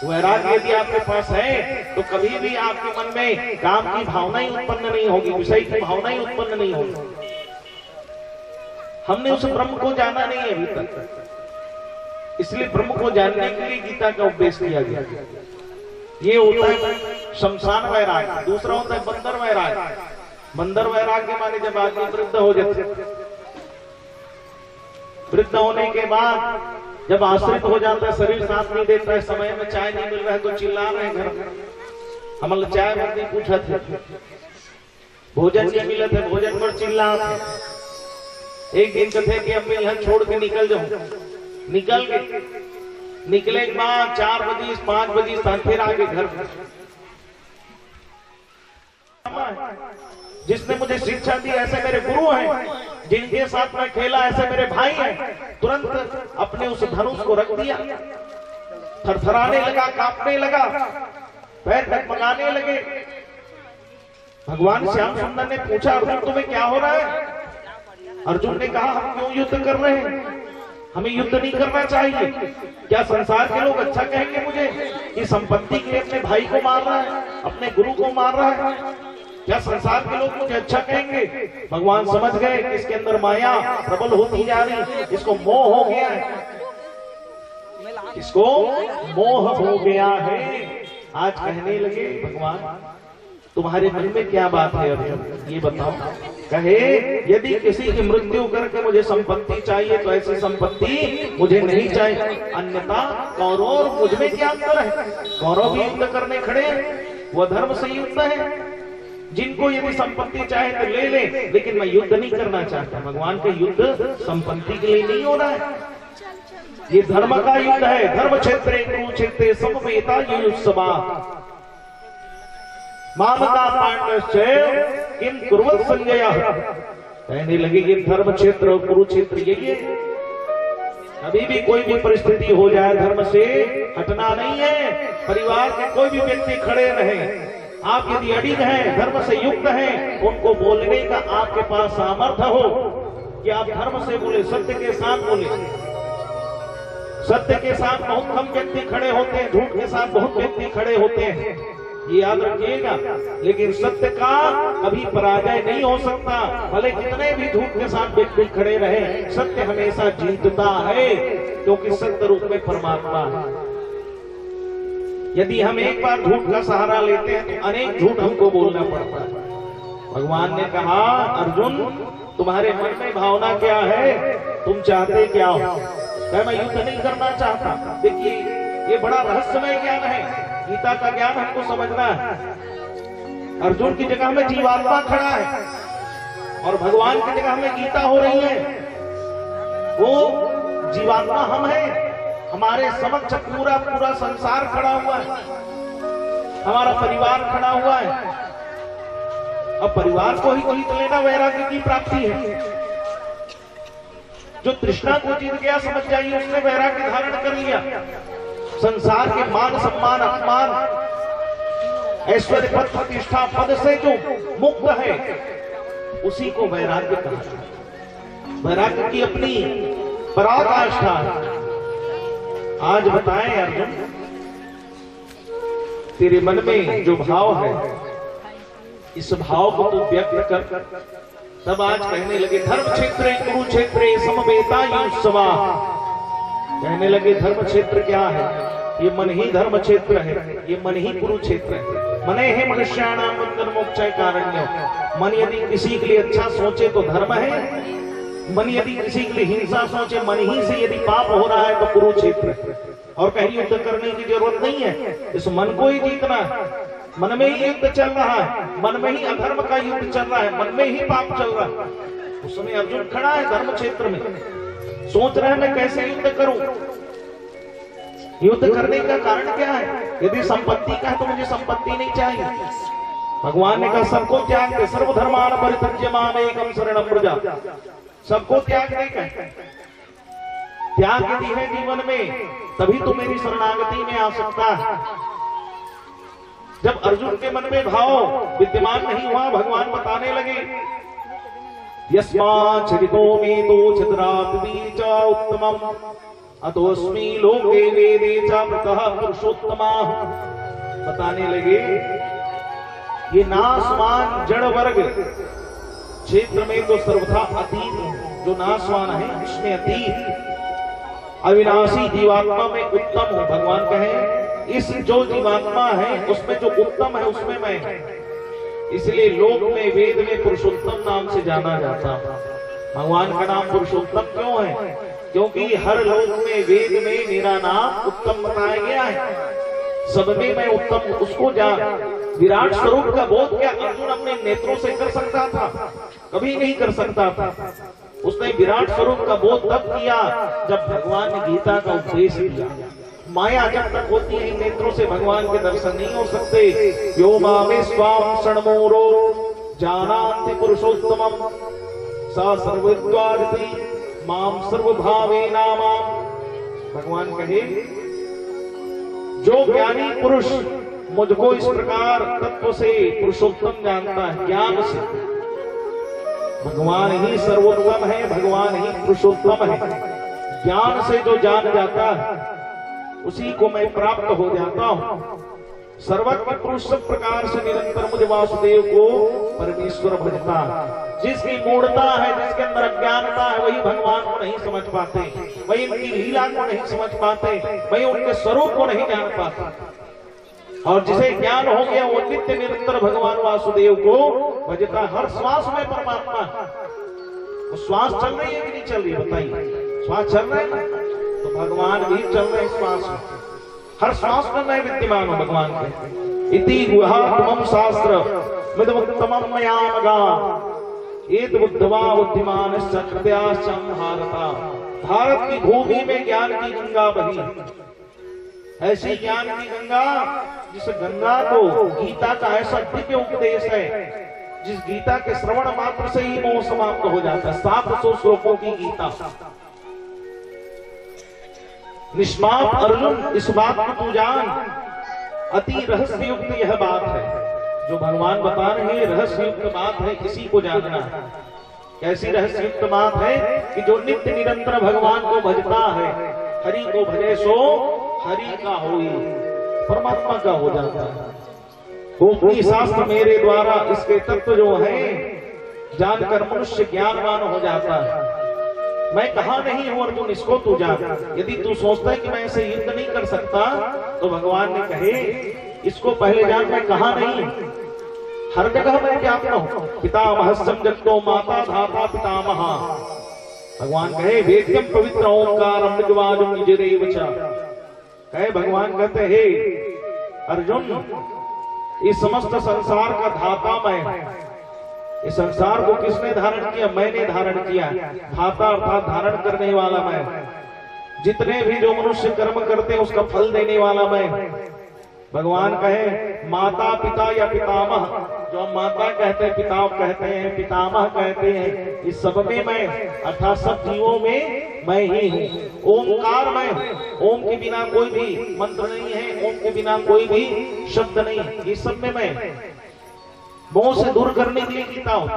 वैराग्य यदि आपके पास है तो कभी भी आपके मन में काम की भावना ही उत्पन्न नहीं होगी, विषय की भावना ही उत्पन्न नहीं होगी। हमने उस ब्रह्म को जाना नहीं है अभी तक, इसलिए ब्रह्म को जानने के लिए गीता का उपदेश किया गया। ये होता है शमशान वैराग्य। दूसरा होता है बंदर वैराग्य। बंदर वैराग्य माने जब आदमी वृद्ध हो जाते, वृद्ध होने के बाद जब आश्रित हो जाता है, शरीर साथ नहीं देता है, समय में चाय नहीं मिल रहा है तो चिल्ला रहे हैं घर में, हम चाय भर नहीं पूछा थे, भोजन नहीं मिला था, भोजन पर चिल्ला। एक दिन कहते कि अब मैं यहाँ छोड़ के निकल जाऊं, निकल गए। निकले के बाद 4 बजे 5 बजे फिर आगे घर। जिसने मुझे शिक्षा दी ऐसे मेरे गुरु हैं, जिनके साथ मैं खेला ऐसे मेरे भाई हैं। तुरंत अपने उस धनुष को रख दिया, थरथराने लगा, कांपने लगा, पैर डगमगाने लगे। भगवान श्याम सुंदर ने पूछा, अर्जुन तुम्हें क्या हो रहा है? अर्जुन ने कहा, हम क्यों युद्ध कर रहे हैं? हमें युद्ध नहीं करना चाहिए। क्या संसार के लोग अच्छा कहेंगे मुझे कि संपत्ति के लिए अपने भाई को मार रहा है, अपने गुरु को मार रहा है? क्या संसार के लोग मुझे अच्छा कहेंगे? भगवान समझ गए कि इसके अंदर माया प्रबल होती जा रही, इसको मोह हो गया है, इसको मोह हो गया है। आज कहने लगे, भगवान तुम्हारे मन में क्या बात है अर्जुन, ये बताओ। कहे, यदि किसी की मृत्यु करके मुझे संपत्ति चाहिए तो ऐसी संपत्ति मुझे नहीं चाहिए, अन्यथा कौरव और मुझ में क्या अंतर है? कौरव भी युद्ध करने खड़े हैं, वह धर्म से युद्ध है। जिनको यदि संपत्ति चाहे तो ले ले, लेकिन मैं युद्ध नहीं करना चाहता। भगवान का युद्ध संपत्ति के लिए नहीं हो रहा है, ये धर्म का युद्ध है। धर्म क्षेत्रे कुरुक्षेत्रे समवेता युयुत्सवा मामका पांडवश्च किम कुर्वत संजय। कहने लगे कि धर्म क्षेत्र और कुरुक्षेत्र यही है। कभी भी कोई भी परिस्थिति हो जाए, धर्म से हटना नहीं है। परिवार के कोई भी व्यक्ति खड़े रहे, आप यदि अडिग हैं, धर्म से युक्त हैं, उनको बोलने का आपके पास सामर्थ्य हो कि आप धर्म से बोले, सत्य के साथ बोले। सत्य के साथ बहुत कम व्यक्ति खड़े होते हैं, झूठ के साथ बहुत व्यक्ति खड़े होते हैं, ये याद रखिएगा। लेकिन सत्य का कभी पराजय नहीं हो सकता, भले कितने भी झूठ के साथ व्यक्ति खड़े रहे, सत्य हमेशा जीतता है, क्योंकि सत्य रूप में परमात्मा है। यदि हम एक बार झूठ का सहारा लेते हैं तो अनेक झूठ हमको बोलना पड़ता है। भगवान ने कहा, अर्जुन तुम्हारे मन में भावना क्या है, तुम चाहते क्या हो? मैं युद्ध नहीं करना चाहता। देखिए, ये बड़ा रहस्यमय ज्ञान है, गीता का ज्ञान हमको समझना है। अर्जुन की जगह में जीवात्मा खड़ा है और भगवान की जगह में गीता हो रही है। वो जीवात्मा हम हैं, हमारे समक्ष पूरा पूरा संसार खड़ा हुआ है, हमारा परिवार खड़ा हुआ है। अब परिवार को ही जीत लेना वैराग्य की प्राप्ति है। जो तृष्णा को जीत गया, समझ जाइए उसने वैराग्य धारण कर लिया। संसार के मान सम्मान अपमान ऐश्वर्य पद प्रतिष्ठा पद से जो मुक्त है, उसी को वैराग्य कहा। वैराग्य की अपनी पराकाष्ठा है। आज बताएं अर्जुन, तेरे मन में जो भाव है, इस भाव को तू व्यक्त कर। तब आज कहने लगे, धर्म क्षेत्रे कुरुक्षेत्रे समवेता युत्सवा। कहने लगे धर्म क्षेत्र क्या है? ये मन ही धर्म क्षेत्र है, ये मन ही कुरुक्षेत्र है। मने है मनुष्याणाम मोक्षाय कारण्य। मन यदि किसी के लिए अच्छा सोचे तो धर्म है, मन यदि किसी के लिए हिंसा सोचे, मन ही से यदि पाप हो रहा है तो कुरुक्षेत्र है। और कहीं युद्ध करने की जरूरत नहीं है, इस मन को ही जीतना है। मन में ही युद्ध चल रहा है, मन में ही अधर्म का युद्ध चल रहा है, मन में ही पाप चल रहा है। उस समय अर्जुन खड़ा है धर्म क्षेत्र में, सोच रहा है मैं कैसे युद्ध करूं। युद्ध करने का कारण क्या है? यदि संपत्ति का है तो मुझे संपत्ति नहीं चाहिए। भगवान ने कहा सबको त्याग दे, सर्वधर्मान परित्यज्य माम एकम शरणं व्रज। सबको त्याग देगा, त्याग यदि है जीवन में तभी तो मेरी शरणागति में आ सकता है। जब अर्जुन के मन में भाव विद्यमान नहीं हुआ, भगवान बताने लगे यस्मात् चरितो मेतो छिद्रात्मी च उत्तमम् अतोऽस्मि लोके वेदे च प्रतः पुरुषोत्तमः। बताने लगे ये नाशवान जड़ वर्ग क्षेत्र में तो सर्वथा अतीत जो नाशवान है उसमें अतीत अविनाशी जीवात्मा में उत्तम हूं। भगवान कहे इस जो जीवात्मा है उसमें जो उत्तम है उसमें मैं है। इसलिए लोक में वेद में पुरुषोत्तम नाम से जाना जाता। भगवान का नाम पुरुषोत्तम क्यों है? क्योंकि हर लोक में वेद में मेरा नाम उत्तम बताया गया है। सब में मैं उत्तम उसको जान। विराट स्वरूप का बोध क्या अर्जुन अपने नेत्रों से कर सकता था? कभी नहीं कर सकता था। उसने विराट स्वरूप का बोध तब किया जब भगवान ने गीता का उपदेश दिया। माया जब तक होती है नेत्रों से भगवान के दर्शन नहीं हो सकते। यो मामे स्वाम षण्मूरो जानाति पुरुषोत्तमम् सा सर्वद्वारति माम सर्वभावेना माम। भगवान कहे जो ज्ञानी पुरुष मुझको इस प्रकार तत्व से पुरुषोत्तम जानता है, ज्ञान से। भगवान ही सर्वोत्तम है, भगवान ही पुरुषोत्तम है। ज्ञान से जो जान जाता है उसी को मैं प्राप्त हो जाता हूं। सर्वज्ञ पुरुष सब प्रकार से निरंतर मुझे वासुदेव को परमेश्वर भजता है। जिसकी मूढ़ता है, जिसके अंदर अज्ञानता है, वही भगवान को नहीं समझ पाते, वही उनकी लीला को नहीं समझ पाते, वही उनके स्वरूप को नहीं जान पाते। और जिसे ज्ञान हो गया वो नित्य निरंतर भगवान वासुदेव को भजता। हर श्वास में परमात्मा है। वो श्वास चल रही है कि नहीं चल रही बताइए? श्वास चल रहा है तो भगवान भी चल रहे श्वास में। हर श्वास में मैं विद्यमान हूं भगवान के। इति गुहात्मम शास्त्र मिदमुत्तमम मया मगा एत बुद्धवा बुद्धिमान सकृत्याश्चम भारता। भारत की भूमि में ज्ञान की गंगा बही। ऐसी ज्ञान की गंगा जिस गंगा को गीता का ऐसा दिव्य उपदेश है, जिस गीता के श्रवण मात्र से ही मोह समाप्त हो जाता है। 700 श्लोकों की गीता। निष्पाप अर्जुन इस बात को तू जान, अति रहस्य युक्त यह बात है जो भगवान बता रहे हैं। रहस्य युक्त बात है, इसी को जानना है। कैसी रहस्य युक्त बात है कि जो नित्य निरंतर भगवान को भजता है, हरि को भजे सो हरि का होई, परमात्मा का हो जाता है। गोपनीय शास्त्र मेरे द्वारा इसके तत्व जो है जानकर मनुष्य ज्ञानवान हो जाता है। मैं कहा नहीं हूं अर्जुन, इसको तू जान। यदि तू सोचता है कि मैं ऐसे युद्ध नहीं कर सकता तो भगवान ने कहे इसको पहले जान मैं कहा नहीं। हर जगह मैं ज्ञापन हूं। पितामह संजतो माता धाता पितामह। भगवान कहे वेद्यम पवित्र ओंकारम निजवाजम निजरेव च। कहे भगवान कहते हे अर्जुन इस समस्त संसार का धाता मैं। इस संसार को किसने धारण किया? मैंने धारण किया। धाता अर्थात धारण करने वाला मैं। जितने भी जो मनुष्य कर्म करते हैं उसका फल देने वाला मैं। भगवान कहे माता पिता या पितामह, जो हम माता कहते हैं, पिता कहते हैं, पितामह कहते हैं, इस सब में मैं अर्थात सब जीवों में मैं ही हूँ। ओंकार मैं हूँ। ओम के बिना कोई भी मंत्र नहीं है, ओम के बिना कोई भी शब्द नहीं। ये सब में मैं मोह से दूर करने के लिए गीता हूं।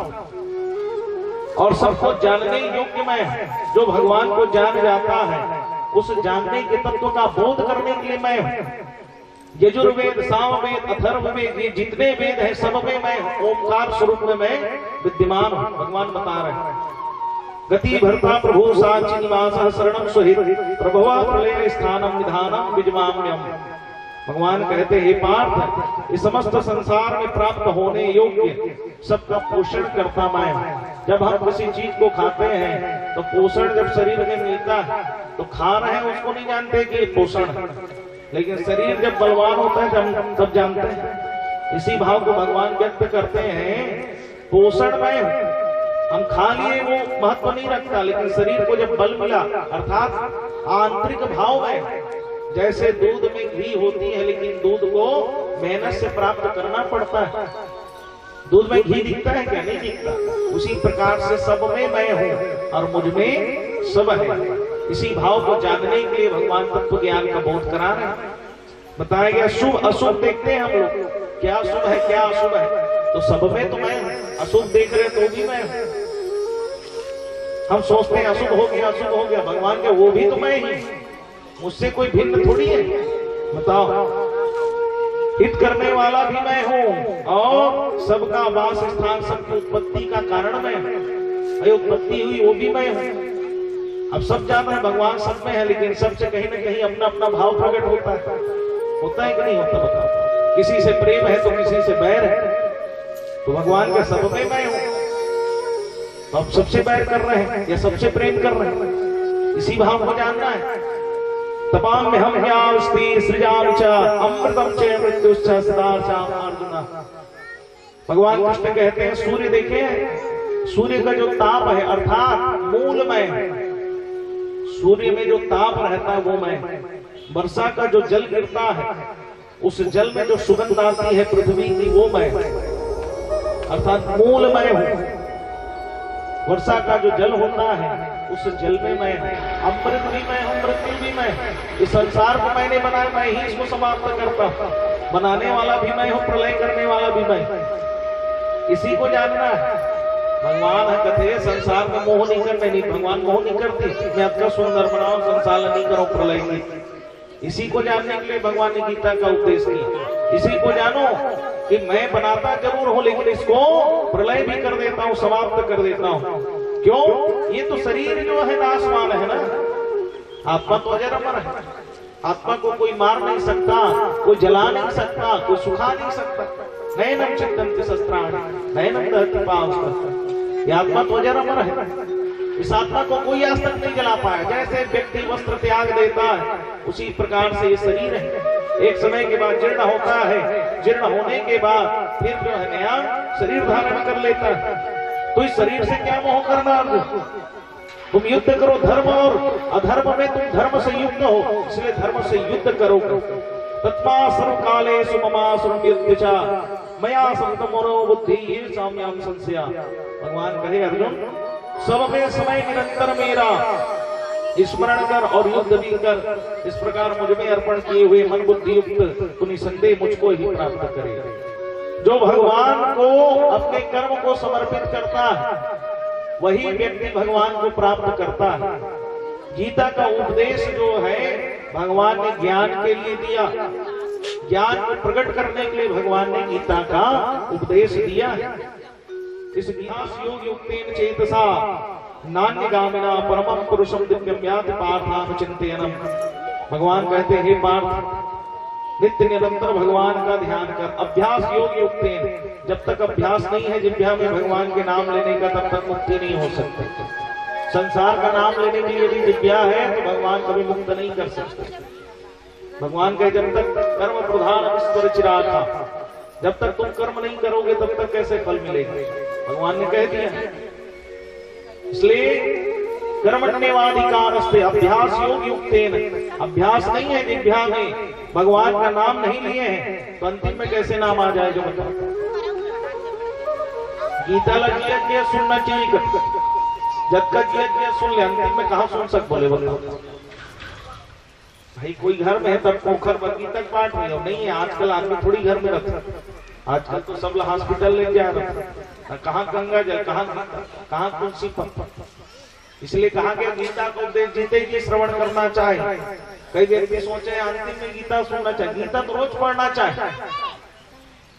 और सबको जानने योग्य मैं। जो भगवान को जान जाता है उस जानने के तत्व का बोध करने के लिए मैं हूं। यजुर्वेद, सामवेद, अथर्ववेद, ये जितने वेद हैं सब में मैं ओंकार स्वरूप में मैं विद्यमान हूं। भगवान बता रहे हैं गति भर्ता प्रभु साक्षी निवास शरणम सुहित प्रभवा प्रलय स्थानम निधानम विजमाम्यम। भगवान कहते हैं पार्थ, इस समस्त संसार में प्राप्त होने योग्य सबका पोषण करता मैं। जब हम किसी चीज को खाते हैं तो पोषण जब शरीर में मिलता है तो खा रहे हैं उसको नहीं जानते कि ये पोषण है, लेकिन शरीर जब बलवान होता है तब जानते हैं। इसी भाव को भगवान व्यक्त करते हैं, पोषण में हम खा लिए वो महत्व नहीं रखता, लेकिन शरीर को जब बल मिला अर्थात आंतरिक भाव में, जैसे दूध में घी होती है लेकिन दूध को मेहनत से प्राप्त करना पड़ता है। दूध में घी दिखता है क्या? नहीं दिखता। उसी प्रकार से सब में मैं हूँ और मुझ में सब है। इसी भाव को जानने के लिए भगवान तत्व ज्ञान का बोध करा रहे हैं। बताया गया शुभ अशुभ देखते हैं हम लोग, क्या शुभ है क्या अशुभ है, तो सब में तो मैं हूँ। अशुभ देख रहे तो भी मैं हूँ। हम सोचते हैं अशुभ हो गया अशुभ हो गया, भगवान के वो भी तो मैं ही, मुझसे कोई भिन्न थोड़ी है। बताओ, हित करने वाला भी मैं हूँ और सबका वास स्थान, सबकी उत्पत्ति का कारण मैं हूँ। उत्पत्ति हुई वो भी मैं हूँ। अब सब जान रहे हैं भगवान सब में है, लेकिन सबसे कहीं ना कहीं अपना अपना भाव प्रकट होता है कि नहीं होता? बताओ, किसी से प्रेम है तो किसी से बैर है, तो भगवान के सब में मैं हूँ। तो अब सबसे बैर कर रहे हैं या सबसे प्रेम कर रहे हैं? इसी भाव को जानना है। तपाम में हम सृजाम च अमृतम च मृत्युश्च सदाचाम अर्जुन। भगवान कृष्ण कहते हैं सूर्य देखे, सूर्य का जो ताप है अर्थात मूल में, सूर्य में जो ताप रहता है वो मैं। वर्षा का जो जल गिरता है उस जल में जो सुगंध आती है पृथ्वी की वो मैं, अर्थात मूल मैं हूँ। वर्षा का जो जल होता है उस जल में मैं हूँ। अमृत भी मैं हूँ, मृत्यु भी मैं हूँ। इस संसार को मैंने बनाया, मैं ही इसको समाप्त करता हूँ। बनाने वाला भी मैं हूँ, प्रलय करने वाला भी मैं हूँ। इसी को जानना है। भगवान है कथे संसार में मोह नहीं करने, नहीं भगवान मोह नहीं करती, मैं आपका सुंदर बनाऊं संसार नहीं करो प्रलय में। इसी को जानने के लिए भगवान ने गीता का उपदेश किया। इसी को जानो कि मैं बनाता जरूर हूं लेकिन इसको प्रलय भी कर देता हूं, समाप्त कर देता हूं। क्यों? ये तो शरीर जो है नाशवान है ना, आत्मा तो अजर अमर है। आत्मा को कोई मार नहीं सकता, कोई जला नहीं सकता, कोई सुखा नहीं सकता। नयनम चित्तन्ति शस्त्राणि नयनम दहति पावक। ये आत्मा तो अजर अमर है। इस आत्मा को कोई आज तक नहीं जला पाया। जैसे व्यक्ति वस्त्र त्याग देता है उसी प्रकार से ये शरीर है, एक समय के बाद जीर्ण होता है। जीर्ण होने के बाद फिर जो है नया शरीर धारण कर लेता है। तो इस शरीर से क्या मोह करना? तुम युद्ध करो धर्म और अधर्म में, तुम धर्म से युक्त हो, इसलिए धर्म से युद्ध करो। तत्मा सर्व काले सुममा सुरयुद्ध च मया संतमनो बुद्धि साम्याम संशया। भगवान कहे अर्जुन, सब में समय निरंतर मेरा स्मरण कर और युद्ध भी कर। इस प्रकार मुझ में अर्पण किए हुए मन बुद्धि युक्त तू निसंदेह मुझको ही प्राप्त करेगा। जो भगवान को अपने कर्म को समर्पित करता है वही व्यक्ति भगवान को प्राप्त करता है। गीता का उपदेश जो है भगवान ने ज्ञान के लिए दिया, ज्ञान को प्रकट करने के लिए भगवान ने गीता का उपदेश दिया है। इस ज्ञास योग युक्तेन चेतसा नान्यगामिना परमं पुरुषं दिव्यं याति पार्थानुचिन्तयनम्। भगवान कहते हैं, हे पार्थ, नित्य निरंतर भगवान का ध्यान कर। अभ्यास योग युक्तेन, जब तक अभ्यास नहीं है जिह्वा में भगवान के नाम लेने का तब तक मुक्ति नहीं हो सकती। संसार का नाम लेने के लिए यदि जिह्वा है तो भगवान कभी मुक्त नहीं कर सकते। भगवान के जब तक कर्म प्रधान ईश्वर चिराग था, जब तक तुम कर्म नहीं करोगे तब तक कैसे फल मिलेगा? भगवान ने कह दिया। इसलिए कर्मण्येवाधिकारस्ते अभ्यास योग युक्तेन, अभ्यास नहीं है जिह्वा में, भगवान का नाम नहीं लिए हैं तो अंतिम में कैसे नाम आ जाए? जो बताओ, गीता लगी सुनना चाहिए, जब का किया सुन ले, अंतिम में कहा सुन सक बोले? बताओ भाई, कोई घर में है तब पोखर पर गीता पाठ नहीं है। आजकल आदमी थोड़ी घर में रखता, आजकल तो सब हॉस्पिटल ले जा रहा, कहाँ गंगा जल, कहाँ तुलसी पत्ता। इसलिए कहा गया गीता को उपदेश जीते जी श्रवण करना चाहिए। कई व्यक्ति सोचे अंतिम में गीता सुनना चाहिए, गीता तो रोज पढ़ना चाहिए।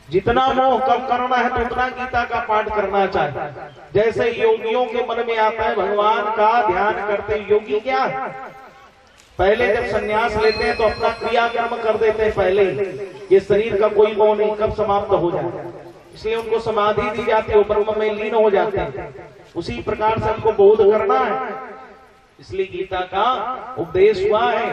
जितना मोह कम करना है तो उतना गीता का पाठ करना चाहिए। जैसे योगियों के मन में आता है भगवान का ध्यान करते, योगी क्या है, पहले जब संन्यास लेते हैं तो अपना क्रियाकर्म कर देते हैं पहले ही, ये शरीर का कोई मोह नहीं, कब समाप्त हो जाए, इसलिए उनको समाधि दी जाती है, वो ब्रह्म में लीन हो जाते हैं। उसी प्रकार से हमको बोध करना है, इसलिए गीता का उपदेश हुआ है।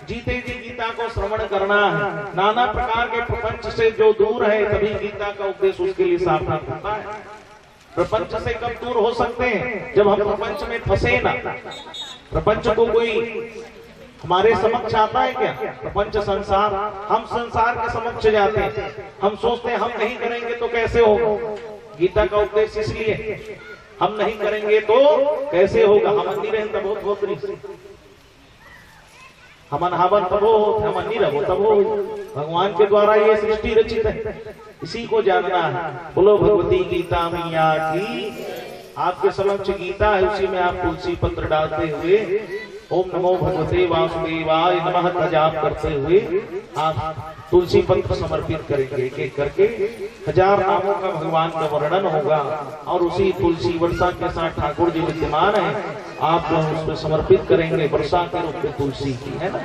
जीते जी गीता को श्रवण करना है, नाना प्रकार के प्रपंच से जो दूर है तभी गीता का उपदेश उसके लिए सार्थक होता है। प्रपंच से कब दूर हो सकते हैं, जब हम प्रपंच में फंसे ना। प्रपंच को कोई हमारे समक्ष आता है क्या, प्रपंच संसार, हम संसार के समक्ष जाते हैं, हम सोचते हैं हम नहीं करेंगे तो कैसे होगा। गीता का उपदेश इसलिए, हम नहीं करेंगे तो कैसे होगा, हम नहीं रहे तब होत, हमन हवन तब हो, हमन नहीं रहो तब हो। भगवान के द्वारा ये सृष्टि रचित है, इसी को जानना है। बोलो भगवती गीता मैया की। आपके समक्ष गीता है, उसी में आप तुलसी पत्र डालते हुए ओम नमो भगवते वासुदेवाय नमः का जाप करते हुए आप तुलसी पत्र समर्पित करेंगे। एक एक करके 1000 नामों का भगवान का वर्णन होगा और उसी तुलसी वर्षा के साथ ठाकुर जी विद्यमान है, आप उसमें समर्पित करेंगे। वर्षा के रूप में तुलसी की है ना।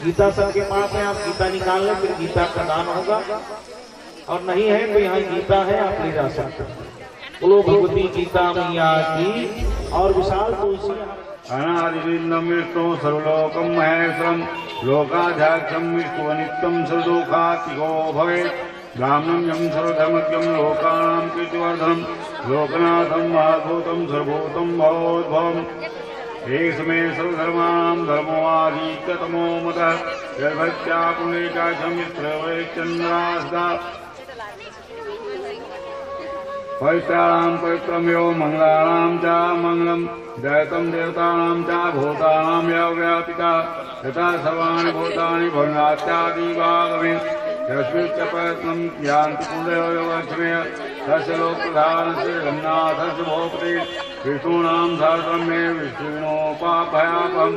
गीता सबके पास है, आप गीता निकाल लें, फिर गीता का दान होगा, और नहीं है तो यहाँ गीता है, आप ले जा सकते हैं। बोलो भगवती गीता मैया की। और विशाल तुलसी अनादिविन्दं विष्णु सर्वलोकं महेश्वरं लोकाध्यक्षं विष्णु नित्यं सर्वदुःखातिको भवेत् ब्राह्मणं यं सर्वधर्मज्ञं लोकानां कीर्तिवर्धनं लोकनाथं महाभूतं सर्वभूतं भवोद्भवम् एष मे सर्वधर्माणां धर्मोऽधीततमो मतः यद्भक्त्या पुण्यैकाशं यत्र पवित्राणां पवित्रं यो मंगलानां च मंगलम् दैवतं देवतानां च भूतानां यो व्यापिता यथा सर्वाणि भूतानि भवनात्यादिवागमे यस्मिंश्च प्रयत्नं यान्ति पुण्ययोगक्षमे तस्य लोकप्रधानस्य जगन्नाथस्य भोपते विष्णूनां सहस्रं मे विष्णुविनोपाभयापहम्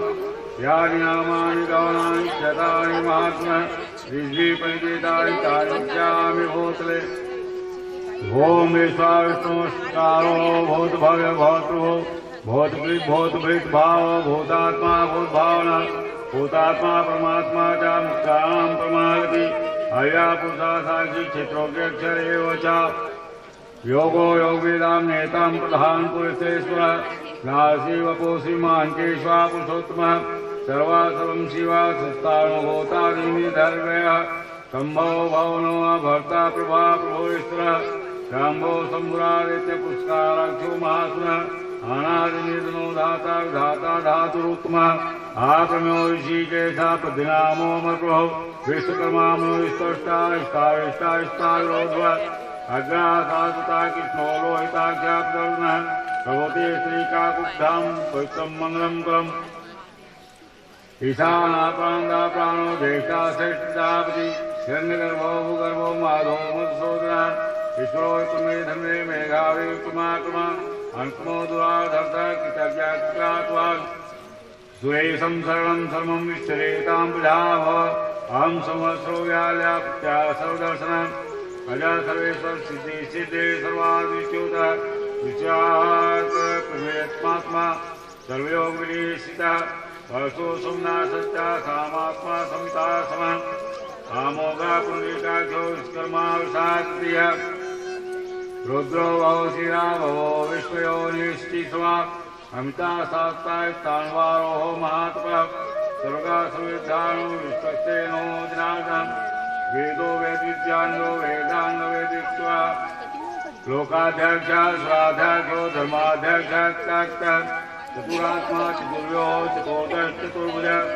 यानि नामानि गौणानि शतानि महात्मनः ऋग्वेदपरिचेतानि तानि पश्यामि भूतले। ओम विश्वाविष्णुष्कारो भूत भव्य भौतृभो भूतभृत भूतभृत भाव भूतात्मा भूतभावना भूतात्मा परमात्मा च मुक्तानां परमागति अव्या पुरुषा साक्षी क्षेत्रोऽक्षर एव च योगो योगवेदां नेतां प्रधान पुरुषेश्वरः नासी वपोषि महान्तेश्वा पुरुषोत्तमः सर्वा सर्वं शिवा सस्तानो भूतादिनि धर्मयः सम्भो भवनो भर्ता प्रभा प्रभोश्वरः शम्भो शम्भुरादित्य पुष्काराक्षो महात्मनः अनादिनिधनो धाता विधाता धातुरुत्तमः आप्रम्यो ऋषिकेशः प्रदिनामो अमरप्रभो विश्वकर्मामो विस्तष्टा इष्टा विरोधवः अग्रासासुता कृष्णो लोहिताख्या प्रदर्शनः भगवते श्रीकाकुब्धां पवित्रं मङ्गलं परम् ईशाना प्राणदा प्राणो देष्टा श्रेष्ठतापति हिरण्यगर्भो भूगर्भो माधो मधुसूदनः ईश्वरो तुम्हे धर्मे मेघावे कुमात्मा अंकुमो दुराधर्ता कृतज्ञात्वान् सुरेशं शरणं सर्वं विश्चरेतां प्रजाः अहं संवत्सरो व्याल्याप्त्या सर्वदर्शनम् अजा सर्वेश्वर सिद्धि सिद्धे सर्वादिच्युतः विश्वात् प्रमेयत्मात्मा सर्वयोग विनिश्चितः परसो सोमनाथश्च सामात्मा समिता समः आमोघा पुण्डिकाख्यो विश्वकर्मा विशास्त्रियः रुद्रो भवो शिरा भवो विश्वयो निष्ठिस्वा अमिता शास्त्रास्तान्वारो महात्मः सर्गा सुविधानो विश्वस्तेनो जनार्दन वेदो वेदविद्यानो वेदांग वेदित्वा लोकाध्यक्ष स्वाध्याक्षो धर्माध्यक्ष चतुरात्मा चतुर्यो चतुर्दश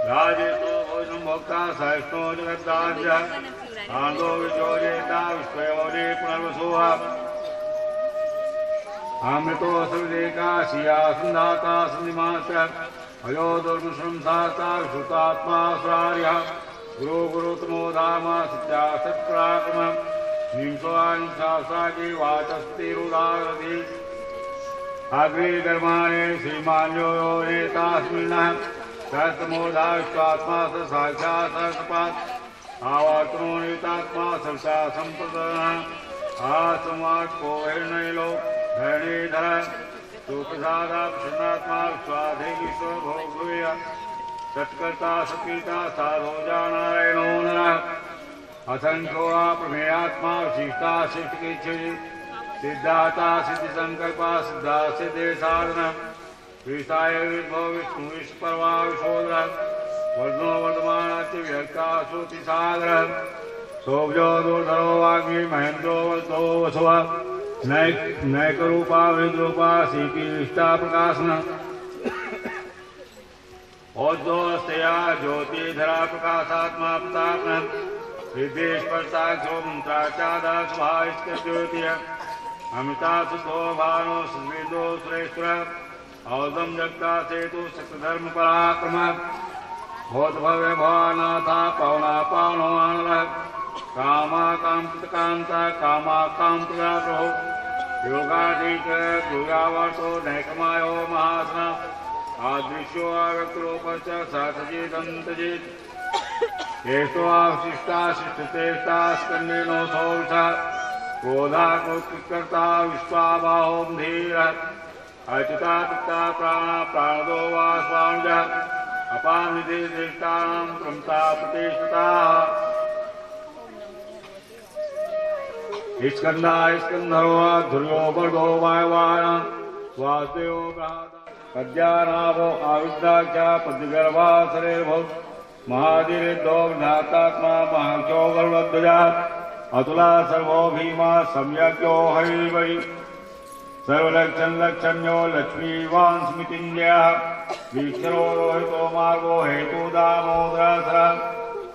राजेतो भोजनं भोक्ता सहस्रो जगद्दास्य आंदो विजोजेता विश्वयोजे पुनर्वसुः अमृतो सविदेका शिया संधाता संधिमास्य अयो दुर्मशंसाता विश्रुतात्मा सुरार्यः गुरुतमो धाम सत्या सत्पराक्रमः निंसोऽहिंसासाकी वाचस्तिरुदारधि अग्रे कर्माणे श्रीमान्यो नेतास्मिन्नः सहस्रमोधा विश्वात्मा स साक्षात् सहस्रपात् आवात्मोनितात्मा संसा संप्रदान आसमाज को हिरणैलो धरणीधर सुप्रसादा प्रसन्नात्मा स्वाधेगी स्वभोगुया सत्कर्ता सत्पिता साधो नारायणो नरः असंख्यो प्रमेयात्मा विशिष्टा सिद्धिकिच्छति सिद्धाता सिद्धि संकल्पा सिद्धा सिद्धि साधना विषाय विभव विष्णु विश्वपरवा विशोधर वर्धनो वर्धमानाच्य व्यक्ता श्रुति सागर सोभ्यो दुर्धरो वाग्मी महेंद्रो वर्तो वसुव नैक रूपा विद्रूपा सीपी विष्टा प्रकाशन औद्योस्तया ज्योतिधरा प्रकाशात्मा प्रतापन सिद्धेश्वरता मंत्राचादा स्वभाविष्ट अमिता सुधो भानो सुवेदो सुरेश्वर औदम जगता सेतु सत्यधर्म पराक्रम भूत भव्य भवानाथा पवना पावनो आनल कामा कांत कांता कामा कांतया प्रभु योगाधीक दुर्गावर्तो नैकमायो महासना आदृश्यो आव्यक्तरूपश्च सतजिदन्तजित् केशो आशिष्टा शिष्टचेष्टा स्कन्देनो सौषा क्रोधा कृत्कर्ता विश्वाबाहों धीर अच्युता पिता प्राण प्राणदो वा स्वांज अपानिधि दृष्टानां प्रमता प्रतिष्ठिता स्कंदा स्कंधरो ध्रुवो वर्गो वायवान स्वास्देव पद्यानाभो आविद्याख्या पद्यगर्भा शरीरभूत महाधीरिद्धो ज्ञातात्मा महाक्षो गर्भध्वजा अतुला सर्वो भीमा सम्यक्यो हरिवै सर्वलक्षण लक्षण्यो लक्ष्मीवान् स्मृतिञ्जयः वीक्षरो रोहितो मार्गो हेतु दामोदरसर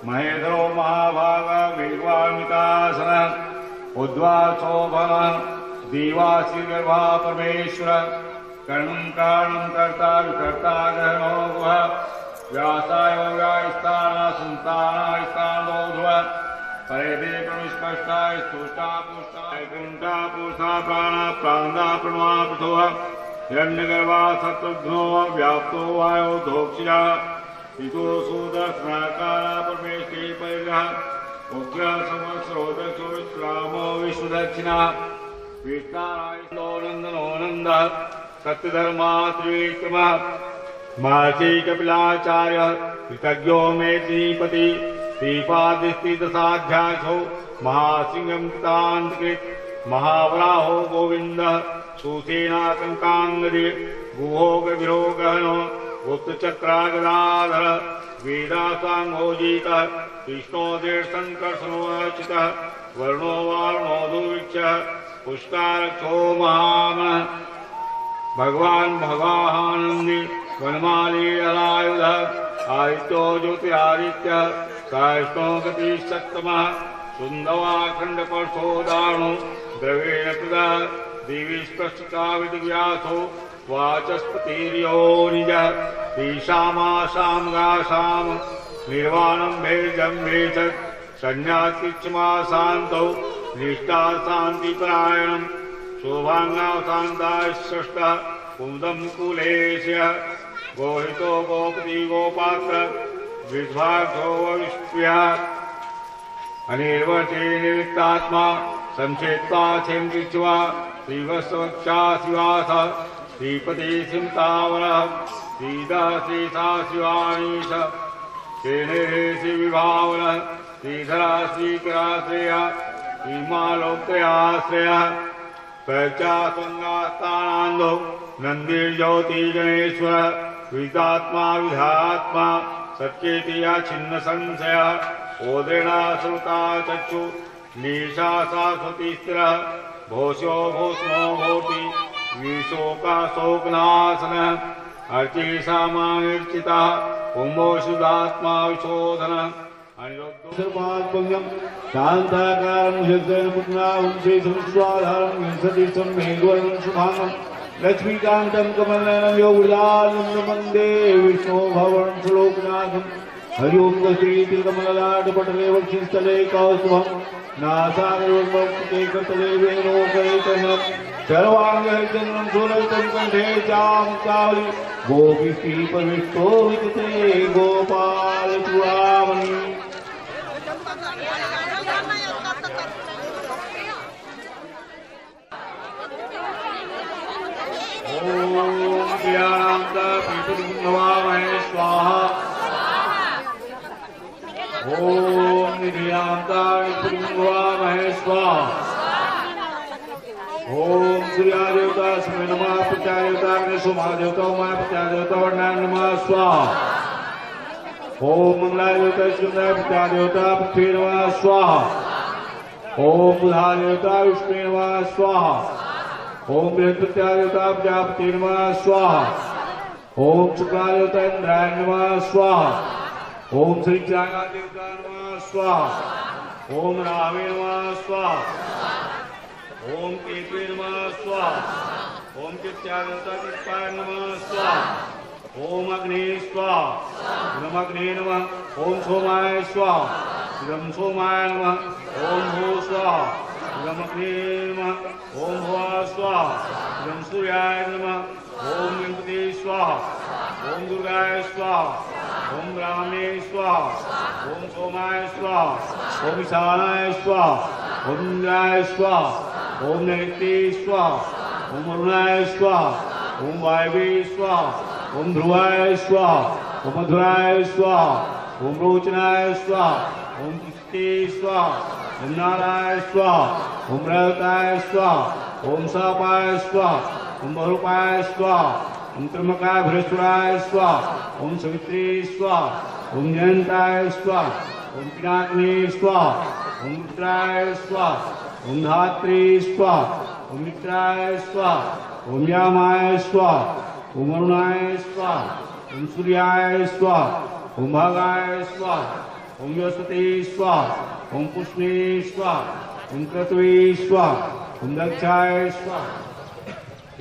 महेन्द्रो महाभाग वेगवान्वितासन उद्वासोभन दीवासी गर्भा परमेश्वर कर्णं कारणं कर्ता विकर्ता ग्रहणो गुह व्यासाय व्यायस्थाना संतानाय स्थानो ध्रुव परेदे प्रविष्पष्टाय स्तुष्टा पुष्टा वैकुंठा पुरुषा प्राणा प्राणदा प्रणवा पृथो हिरण्यगर्भा सत्वघ्नो व्याप्तो वायो धोक्षिया इतो सुदर्शनाकारा परमेष्ठी परिग्रह उग्र संवत्सरो दक्षो विश्रामो विश्वदक्षिणा विष्णारायणो नंदनो नंदः सत्यधर्मा त्रिविक्रमः महर्षि कपिलाचार्य कृतज्ञो मेदिनीपति श्रीपादिस्थितसाध्यासो महासिंहं कृतान्तकृत महावराहो गोविन्दः सुसेनाकङ्काङ्गदे गुहो गभीरो गहनो गुप्तचक्रागदाधर वेदासाङ्गोजीतः कृष्णोदीर्शङ्कर्षणोचितः वर्णो वारुणो दुर्विक्षः पुष्कारक्षो महामनः भगवान् भगवानन्दे वनमाली अलायुधः आदित्यो ज्योतिरादित्यः साष्टो गतिशक्तमः सुन्दवाखण्डपर्शोदाणो द्रवेण तदा देवी स्पष्टकाविदव्यासो वाचस्पतिर्यो निजः तेषामाशामगाशाम निर्वाणं भेजं भेषत् संन्यासिक्षमा शान्तौ निष्ठा शान्तिपरायणं शोभाङ्गा शान्ताश्रेष्ठः कुमुदं कुलेशः गोहितो गोपति गोपात्र विद्वांसो विष्प्यः अनिर्वचे निवृत्तात्मा संक्षेप्ता छिन्दिच्वा श्रीवत्सवक्षा शिवास श्रीपति सिंतावरः श्रीदासीसा शिवानीश श्रीनिरेशि विभावनः श्रीधरा श्रीकराश्रयः श्रीमालोक्तयाश्रयः प्रचातुङ्गास्तानान्दो नन्दिर्ज्योतिगणेश्वर विदात्मा विधात्मा सत्येतिया छिन्न संशय ओद्रेणा श्रुता चक्षु निशा शाश्वती स्थिरः भोषो भूष्णो भूति विशोका शोकनाशन अर्चिषा मानिर्चिता कुम्भो शुद्धात्मा विशोधन सर्वात्मकं शान्ताकारं जगन्मुद्रावंशे संस्वाधारं विंशतिशं मेघवर्णं शुभांगं लक्ष्मीकान्तं कमलनयनं योगिदानं वन्दे विष्णो भवनं श्लोकनाथं हरि ओं श्रीतिलकमललाटपटले वक्षस्थले कौस्तुभं नासागरवक्ते कर्तले वेणोकैकर्णं सर्वाङ्गचन्द्रं सुललितं कण्ठे चामुक्तावली गोपीश्रीपविष्टो वितते गोपालचूडामणि ओम क्रियाणांता पीतुर्भवामहे स्वाहा। ओम निधियान्ता पीतुर्भवामहे स्वाहा। ओम सूर्यादेवता समय नमः, प्रत्यादेवता अग्निशो महादेवता उमा प्रत्यादेवता वर्णाय नमः स्वाहा। ओम मंगलादेवता सुंदर प्रत्यादेवता पृथ्वी नमः स्वाहा। ओम बुधादेवता विष्णु नमः स्वाहा। ओम बृहस्पत्यादेवता प्रजापति नमः स्वाहा। ओम शुक्लादेवता इंद्राय नमः स्वाहा। ओम श्री देवता नमः स्वाहा। ओम रामे नमः स्वाहा। ओम केतवे नमः स्वाहा। ओम कृत्यादेवता कृत्याय नमः स्वाहा। ओम अग्ने स्वाहा। इदम अग्ने नमः। ओम सोमाय स्वाहा। इदम सोमाय नमः। ओम भू स्वाहा। इदम अग्ने नमः। ओम भुवा स्वाहा। इदम सूर्याय नमः। ओम गणपति स्वाहा। ओम दुर्गाय स्वाहा। ओम रामे स्वाहा। ओम सोमाय स्वाहा। ओम ईशानाय स्वाहा। ओम इंद्राय स्वाहा। ओम नैत्ये स्वाहा। ओम अरुणाय स्वाहा। ओम वायवे स्वाहा। ओम ध्रुवाय स्वाहा। ओम मधुराय स्वाहा। ओम रोचनाय स्वाहा। ओम कृष्णे स्वाहा। ओम नाराय स्वाहा। ओम रजताय स्वाहा। ओम सापाय स्वाहा। ओम बहुरूपाय स्वाहा। ओम त्र्यंबकाय भृष्टुराय स्वाहा। ओम सवित्रे स्वाहा। ओम जयंताय स्वाहा। ओम पिनाकिने स्वाहा। ओम रुद्राय स्वाहा। ओम धात्री स्वाहा। ओम मित्राय स्वाहा। ओम यामाय स्वाहा। ओम अरुणाय स्वाहा। ओम सूर्याय स्वाहा। ओम भागाय स्वाहा। ओम बृहस्पति स्वाहा। ओम पुष्णे स्वाहा। ओम क्रतवे स्वाहा। ओम दक्षाय स्वाहा।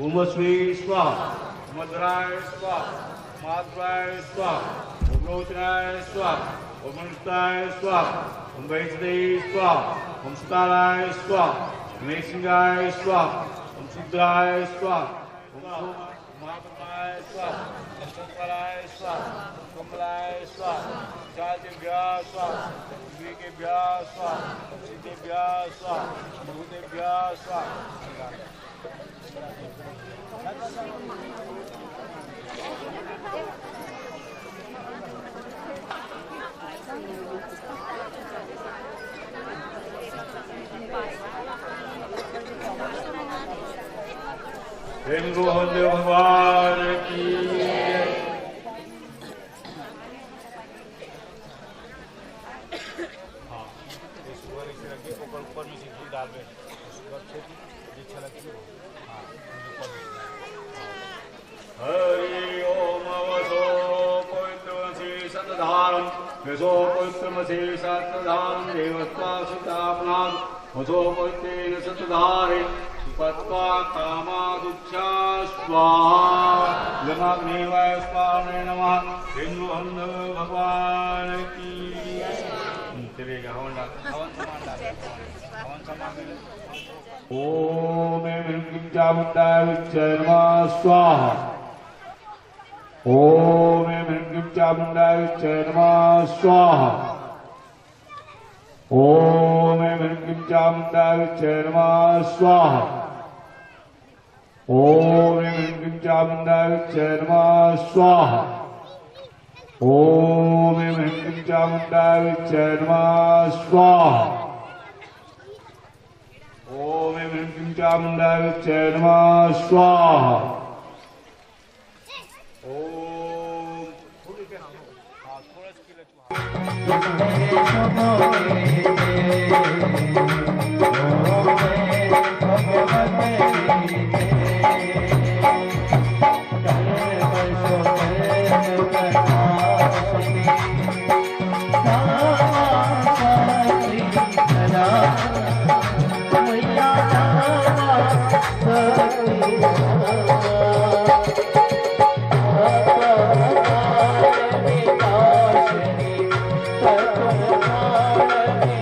ओम अश्वे स्वाहा। ओम मधुराय स्वाहा। माधुराय स्वाहा। ओम रोचनाय स्वाहा। ओम अनुष्ठाय स्वाहा। ओम वैष्णवे स्वाहा। ओम सुताराय स्वाहा। ओम सिंहाय स्वाहा। ओम शुद्राय स्वाहा। ओम महापद्माय स्वाहा। ओम शंकराय स्वाहा। कमलाय स्वाहा। चादिभ्यः स्वाहा। विवेकेभ्यः स्वाहा। सिद्धेभ्यः स्वाहा। भूतेभ्यः स्वाहा। प्रेम रोहन देव भगवान की हरि ओम वसो पवित्रमसि सतधारम वसो पवित्रमसि सतधारम देवस्ता सुतापनाद वसो पवित्रेण सतधारे पत्वा कामादुच्छा स्वाहा। यमाग्नेवाय स्वाहाय नमः। हिंदुहंद भगवान की चलेगा। हवन समान ओम ह्रीं चामुंडाय विच्चय नमः स्वाहा। ओम ह्रीं चामुंडाय विच्चय नमः स्वाहा। ओम ह्रीं चामुंडाय विच्चय नमः स्वाहा। ओम ह्रीं चामुंडाय विच्चय नमः स्वाहा। ओम ह्रीं चामुंडाय विच्चय नमः स्वाहा। ओम ह्रीं चामुंडाय विच्चय नमः स्वाहा। Thank you.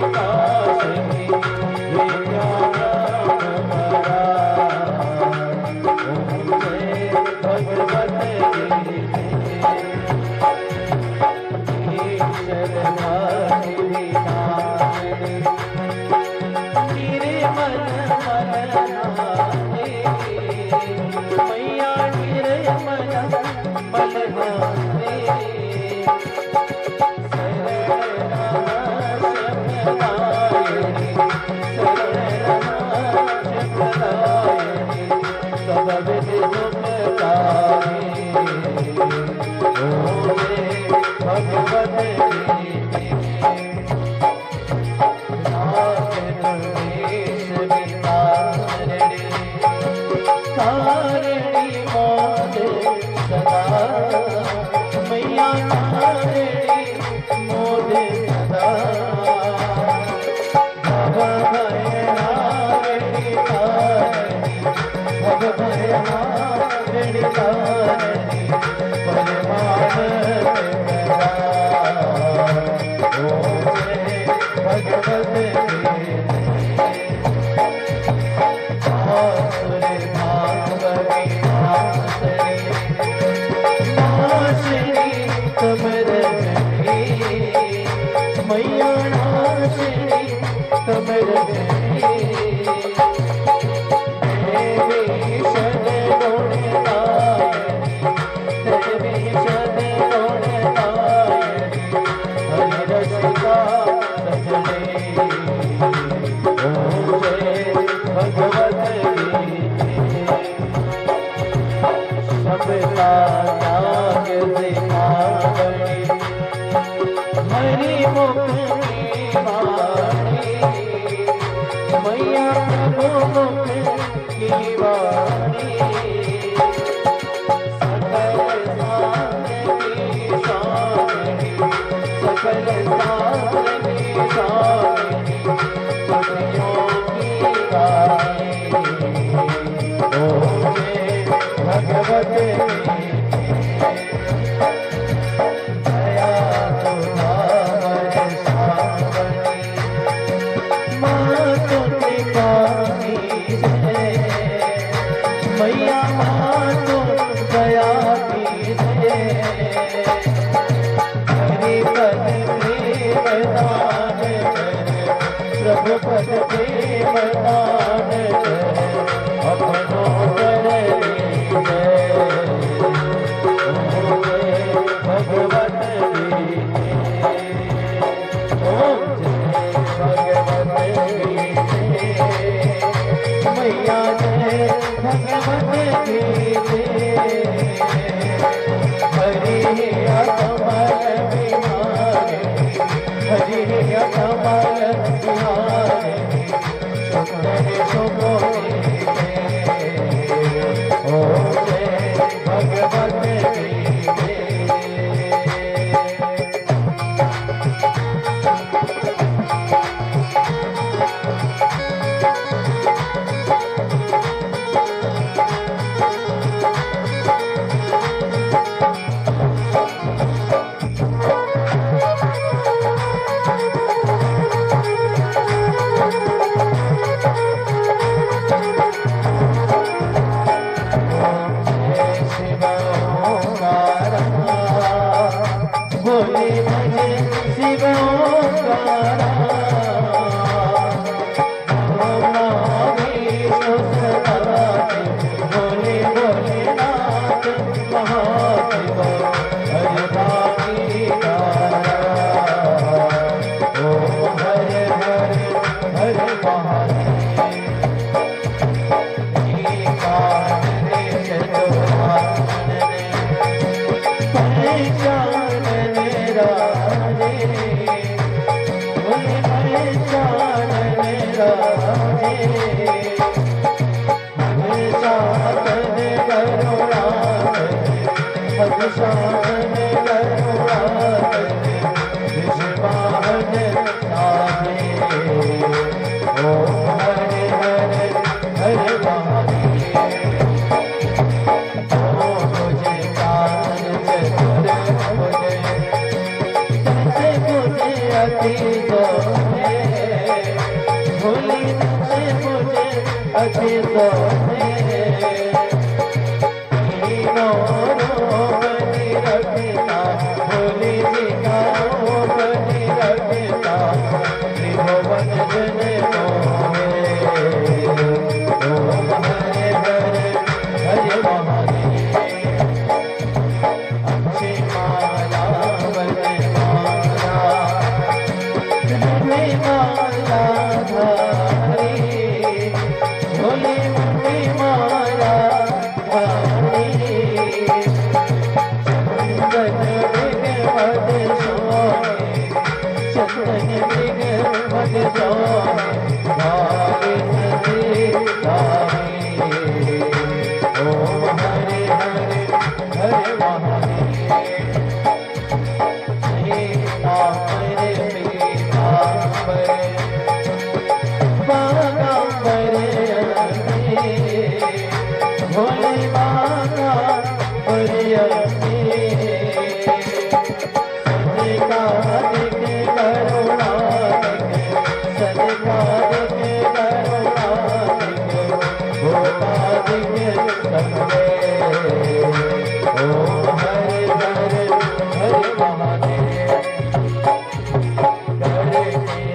हरे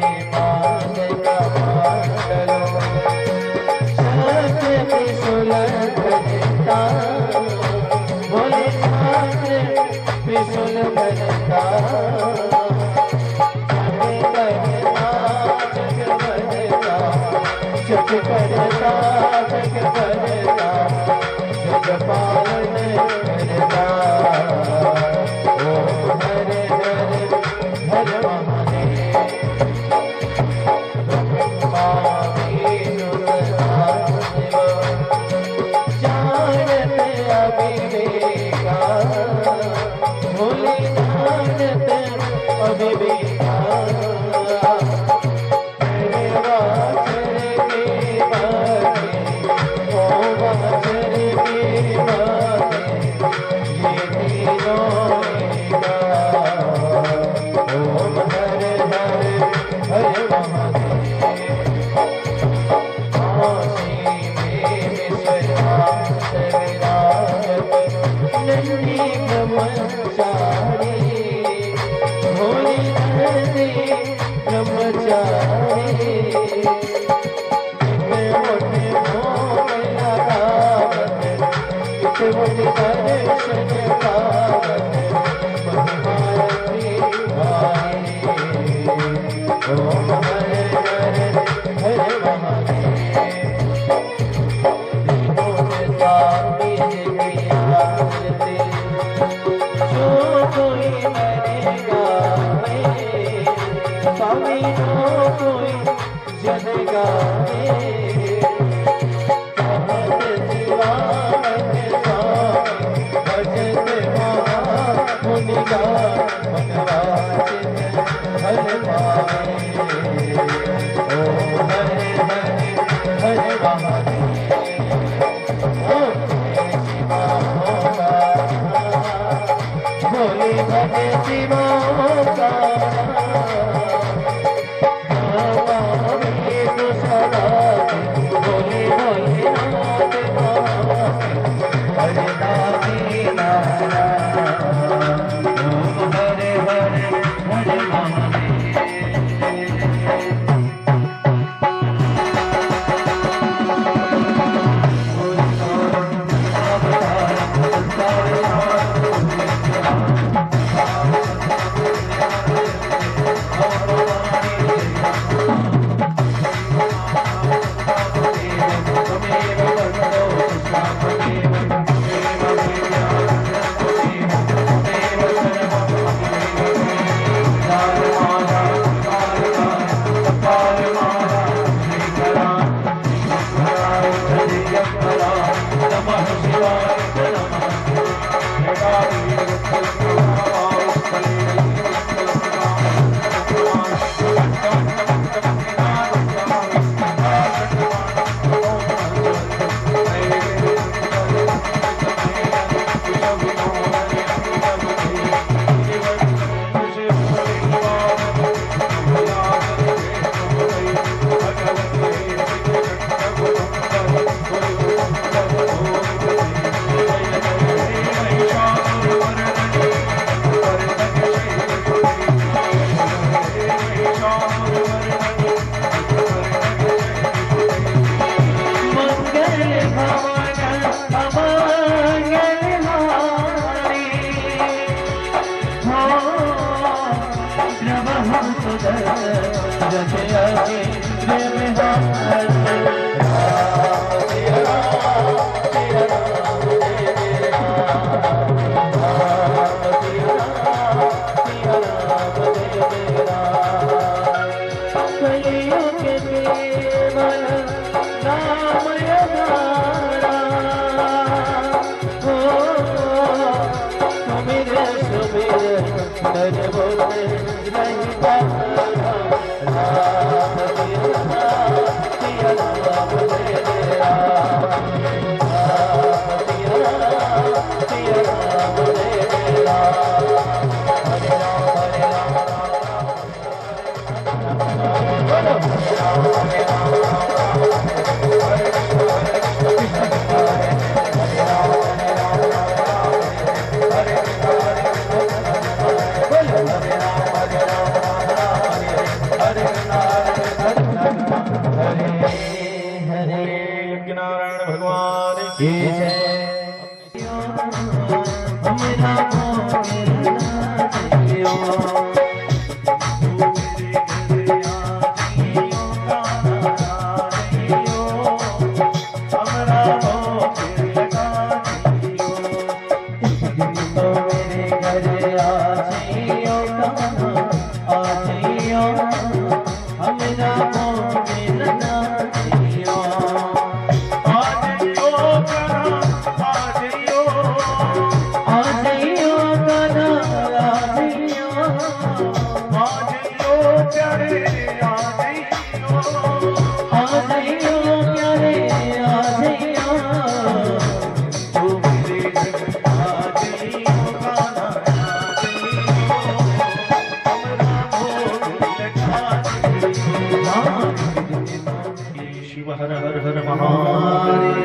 हर हर हर महादेव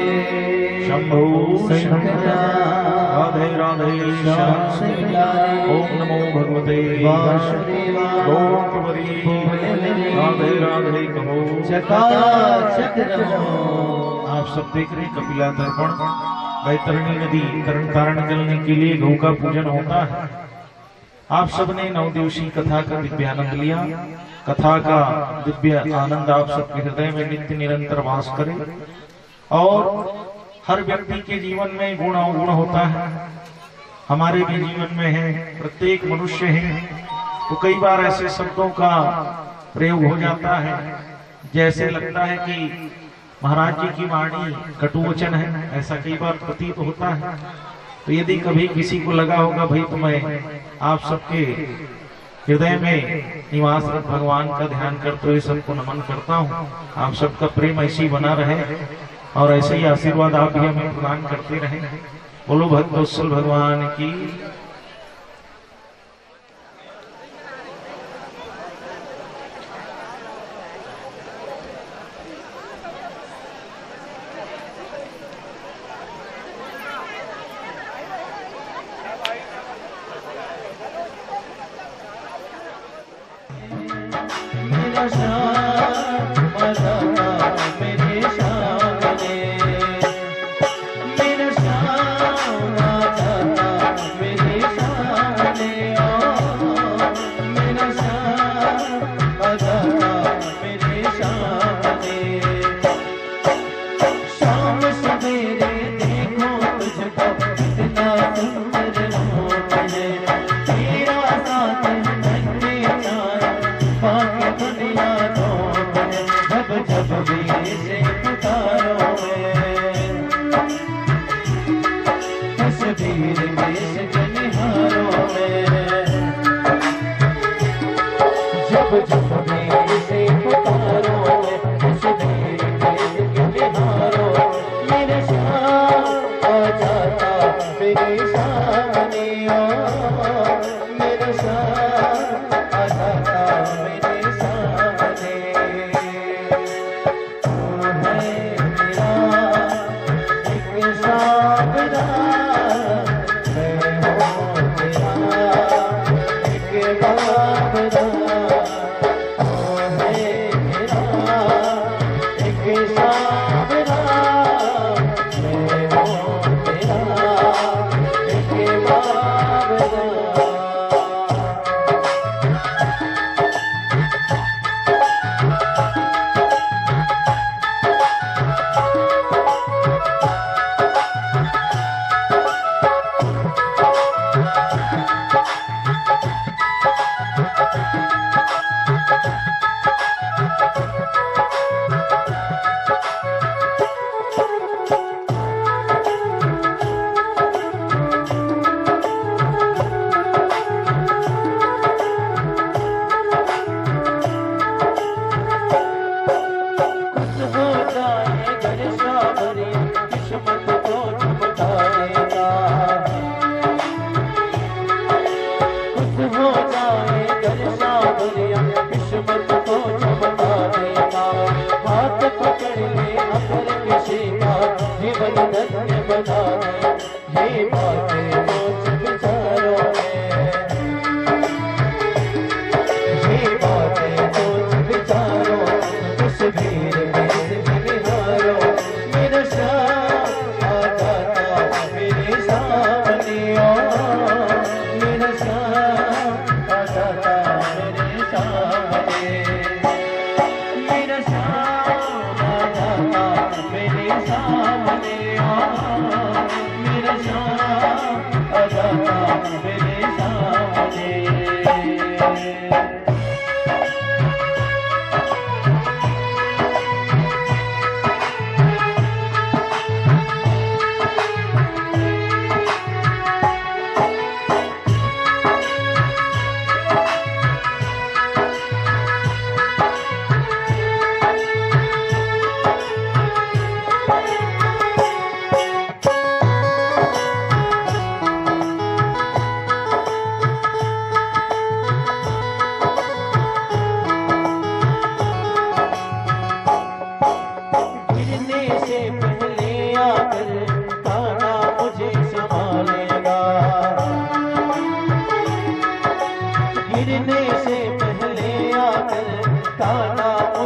शंभो शंकर राधे राधे श्याम ओम नमो भगवते वासुदेवाय राधे राधे कहो चकाचक रहो। आप सब देख रहे हैं कपिला दर्पण बैतरणी नदी तरण तारण जलने के लिए गौ का पूजन होता है। आप सबने 9 दिवसीय कथा का दिव्य आनंद लिया। कथा का दिव्य आनंद आप सबके हृदय में नित्य निरंतर वास करे और हर व्यक्ति के जीवन में गुण अवगुण होता है। हमारे भी जीवन में है, प्रत्येक मनुष्य है, तो कई बार ऐसे शब्दों का प्रयोग हो जाता है जैसे लगता है कि महाराज जी की वाणी कटुवचन है, ऐसा कई बार प्रतीत होता है। तो यदि कभी किसी को लगा होगा भाई तो मैं आप सबके हृदय में निवासरत भगवान का ध्यान करते हुए सबको नमन करता हूँ। आप सबका प्रेम ऐसे ही बना रहे और ऐसे ही आशीर्वाद आप भी हमें प्रदान करते रहे। बोलो भक्तवत्सल भगवान की। मेरा श्याम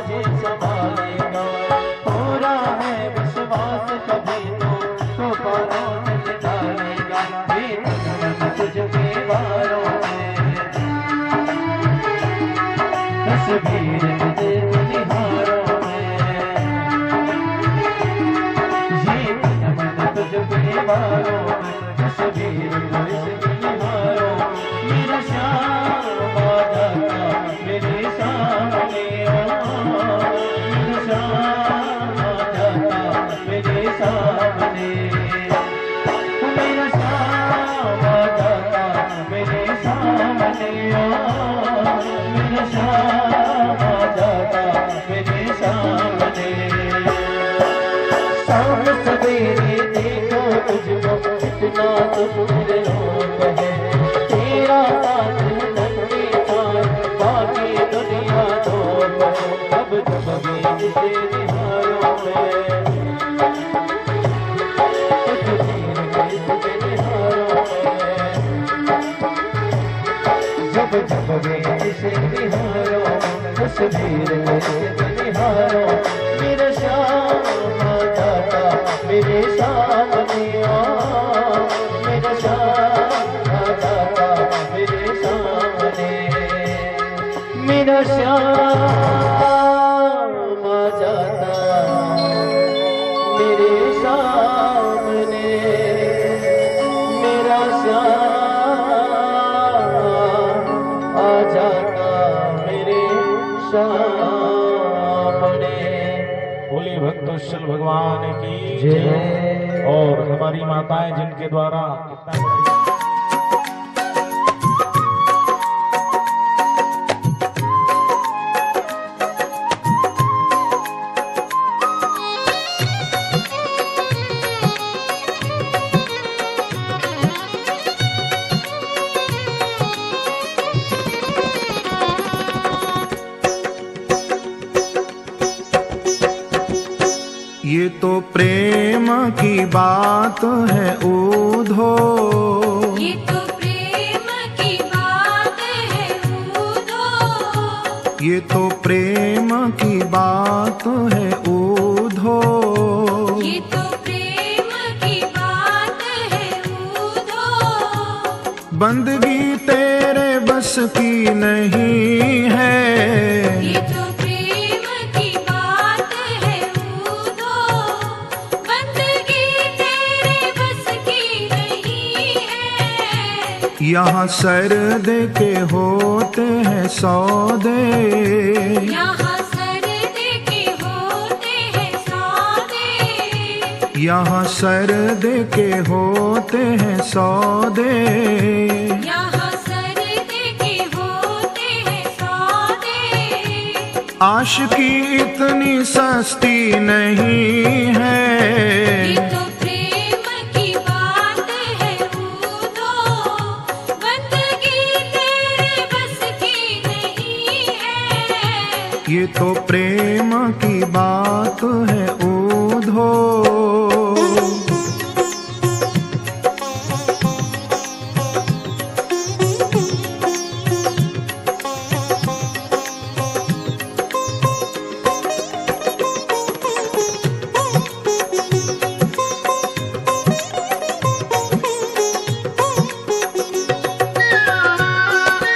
मुझे संभालेगा। पूरा है विश्वास कभी तो पारों से डालेगा। ये तन तुझ पे वारों में तस्वीर मुझे निहारों में। ये तन तुझ पे वारों में तस्वीर मुझे निहारों। मेरा श्याम आ जाता मेरे सामने, मेरा श्याम आ जाता मेरे सामने। मेरा श्याम आ जाता मेरे सामने, मेरा श्याम आ जाता मेरे सामने। शाम सवेरे देखो तुझको कितना तो मेरे लोग है। तेरा साथ नन्हे चार बाकी दुनिया धोख। अब जब भी इसे निहारों में तस्वीर में तुझे निहारों में। जब जब भी इसे निहारों तस्वीर में तुझे निहारों। मेरा श्याम आ जाता मेरे सामने, मेरा श्याम आ जाता मेरे सामने। मेरा श्याम आ जाता मेरे सामने, मेरा श्याम आ जाता मेरे सामने। बोले भक्तवत्सल भगवान की जय। और हमारी माताएं जिनके द्वारा कितना बड़ा ये तो प्रेम की बात है ऊधो। ये तो प्रेम की बात है ऊधो। ये तो प्रेम की बात है ऊधो। ये तो प्रेम की बात है ऊधो। बंदगी तेरे बस की नहीं है। ये तो प्रेम की बात है ऊधो। बंदगी तेरे बस की नहीं है। यहाँ सर दे के होते हैं सौदे। यहाँ सर दे के होते हैं सौदे। यहाँ सर दे के होते हैं सौदे। यहाँ सर दे के होते हैं सौदे। आशिकी इतनी सस्ती नहीं है। ये तो प्रेम की बात है ऊधो। बंदगी तेरे बस की नहीं है। ये तो प्रेम की बात है ऊधो।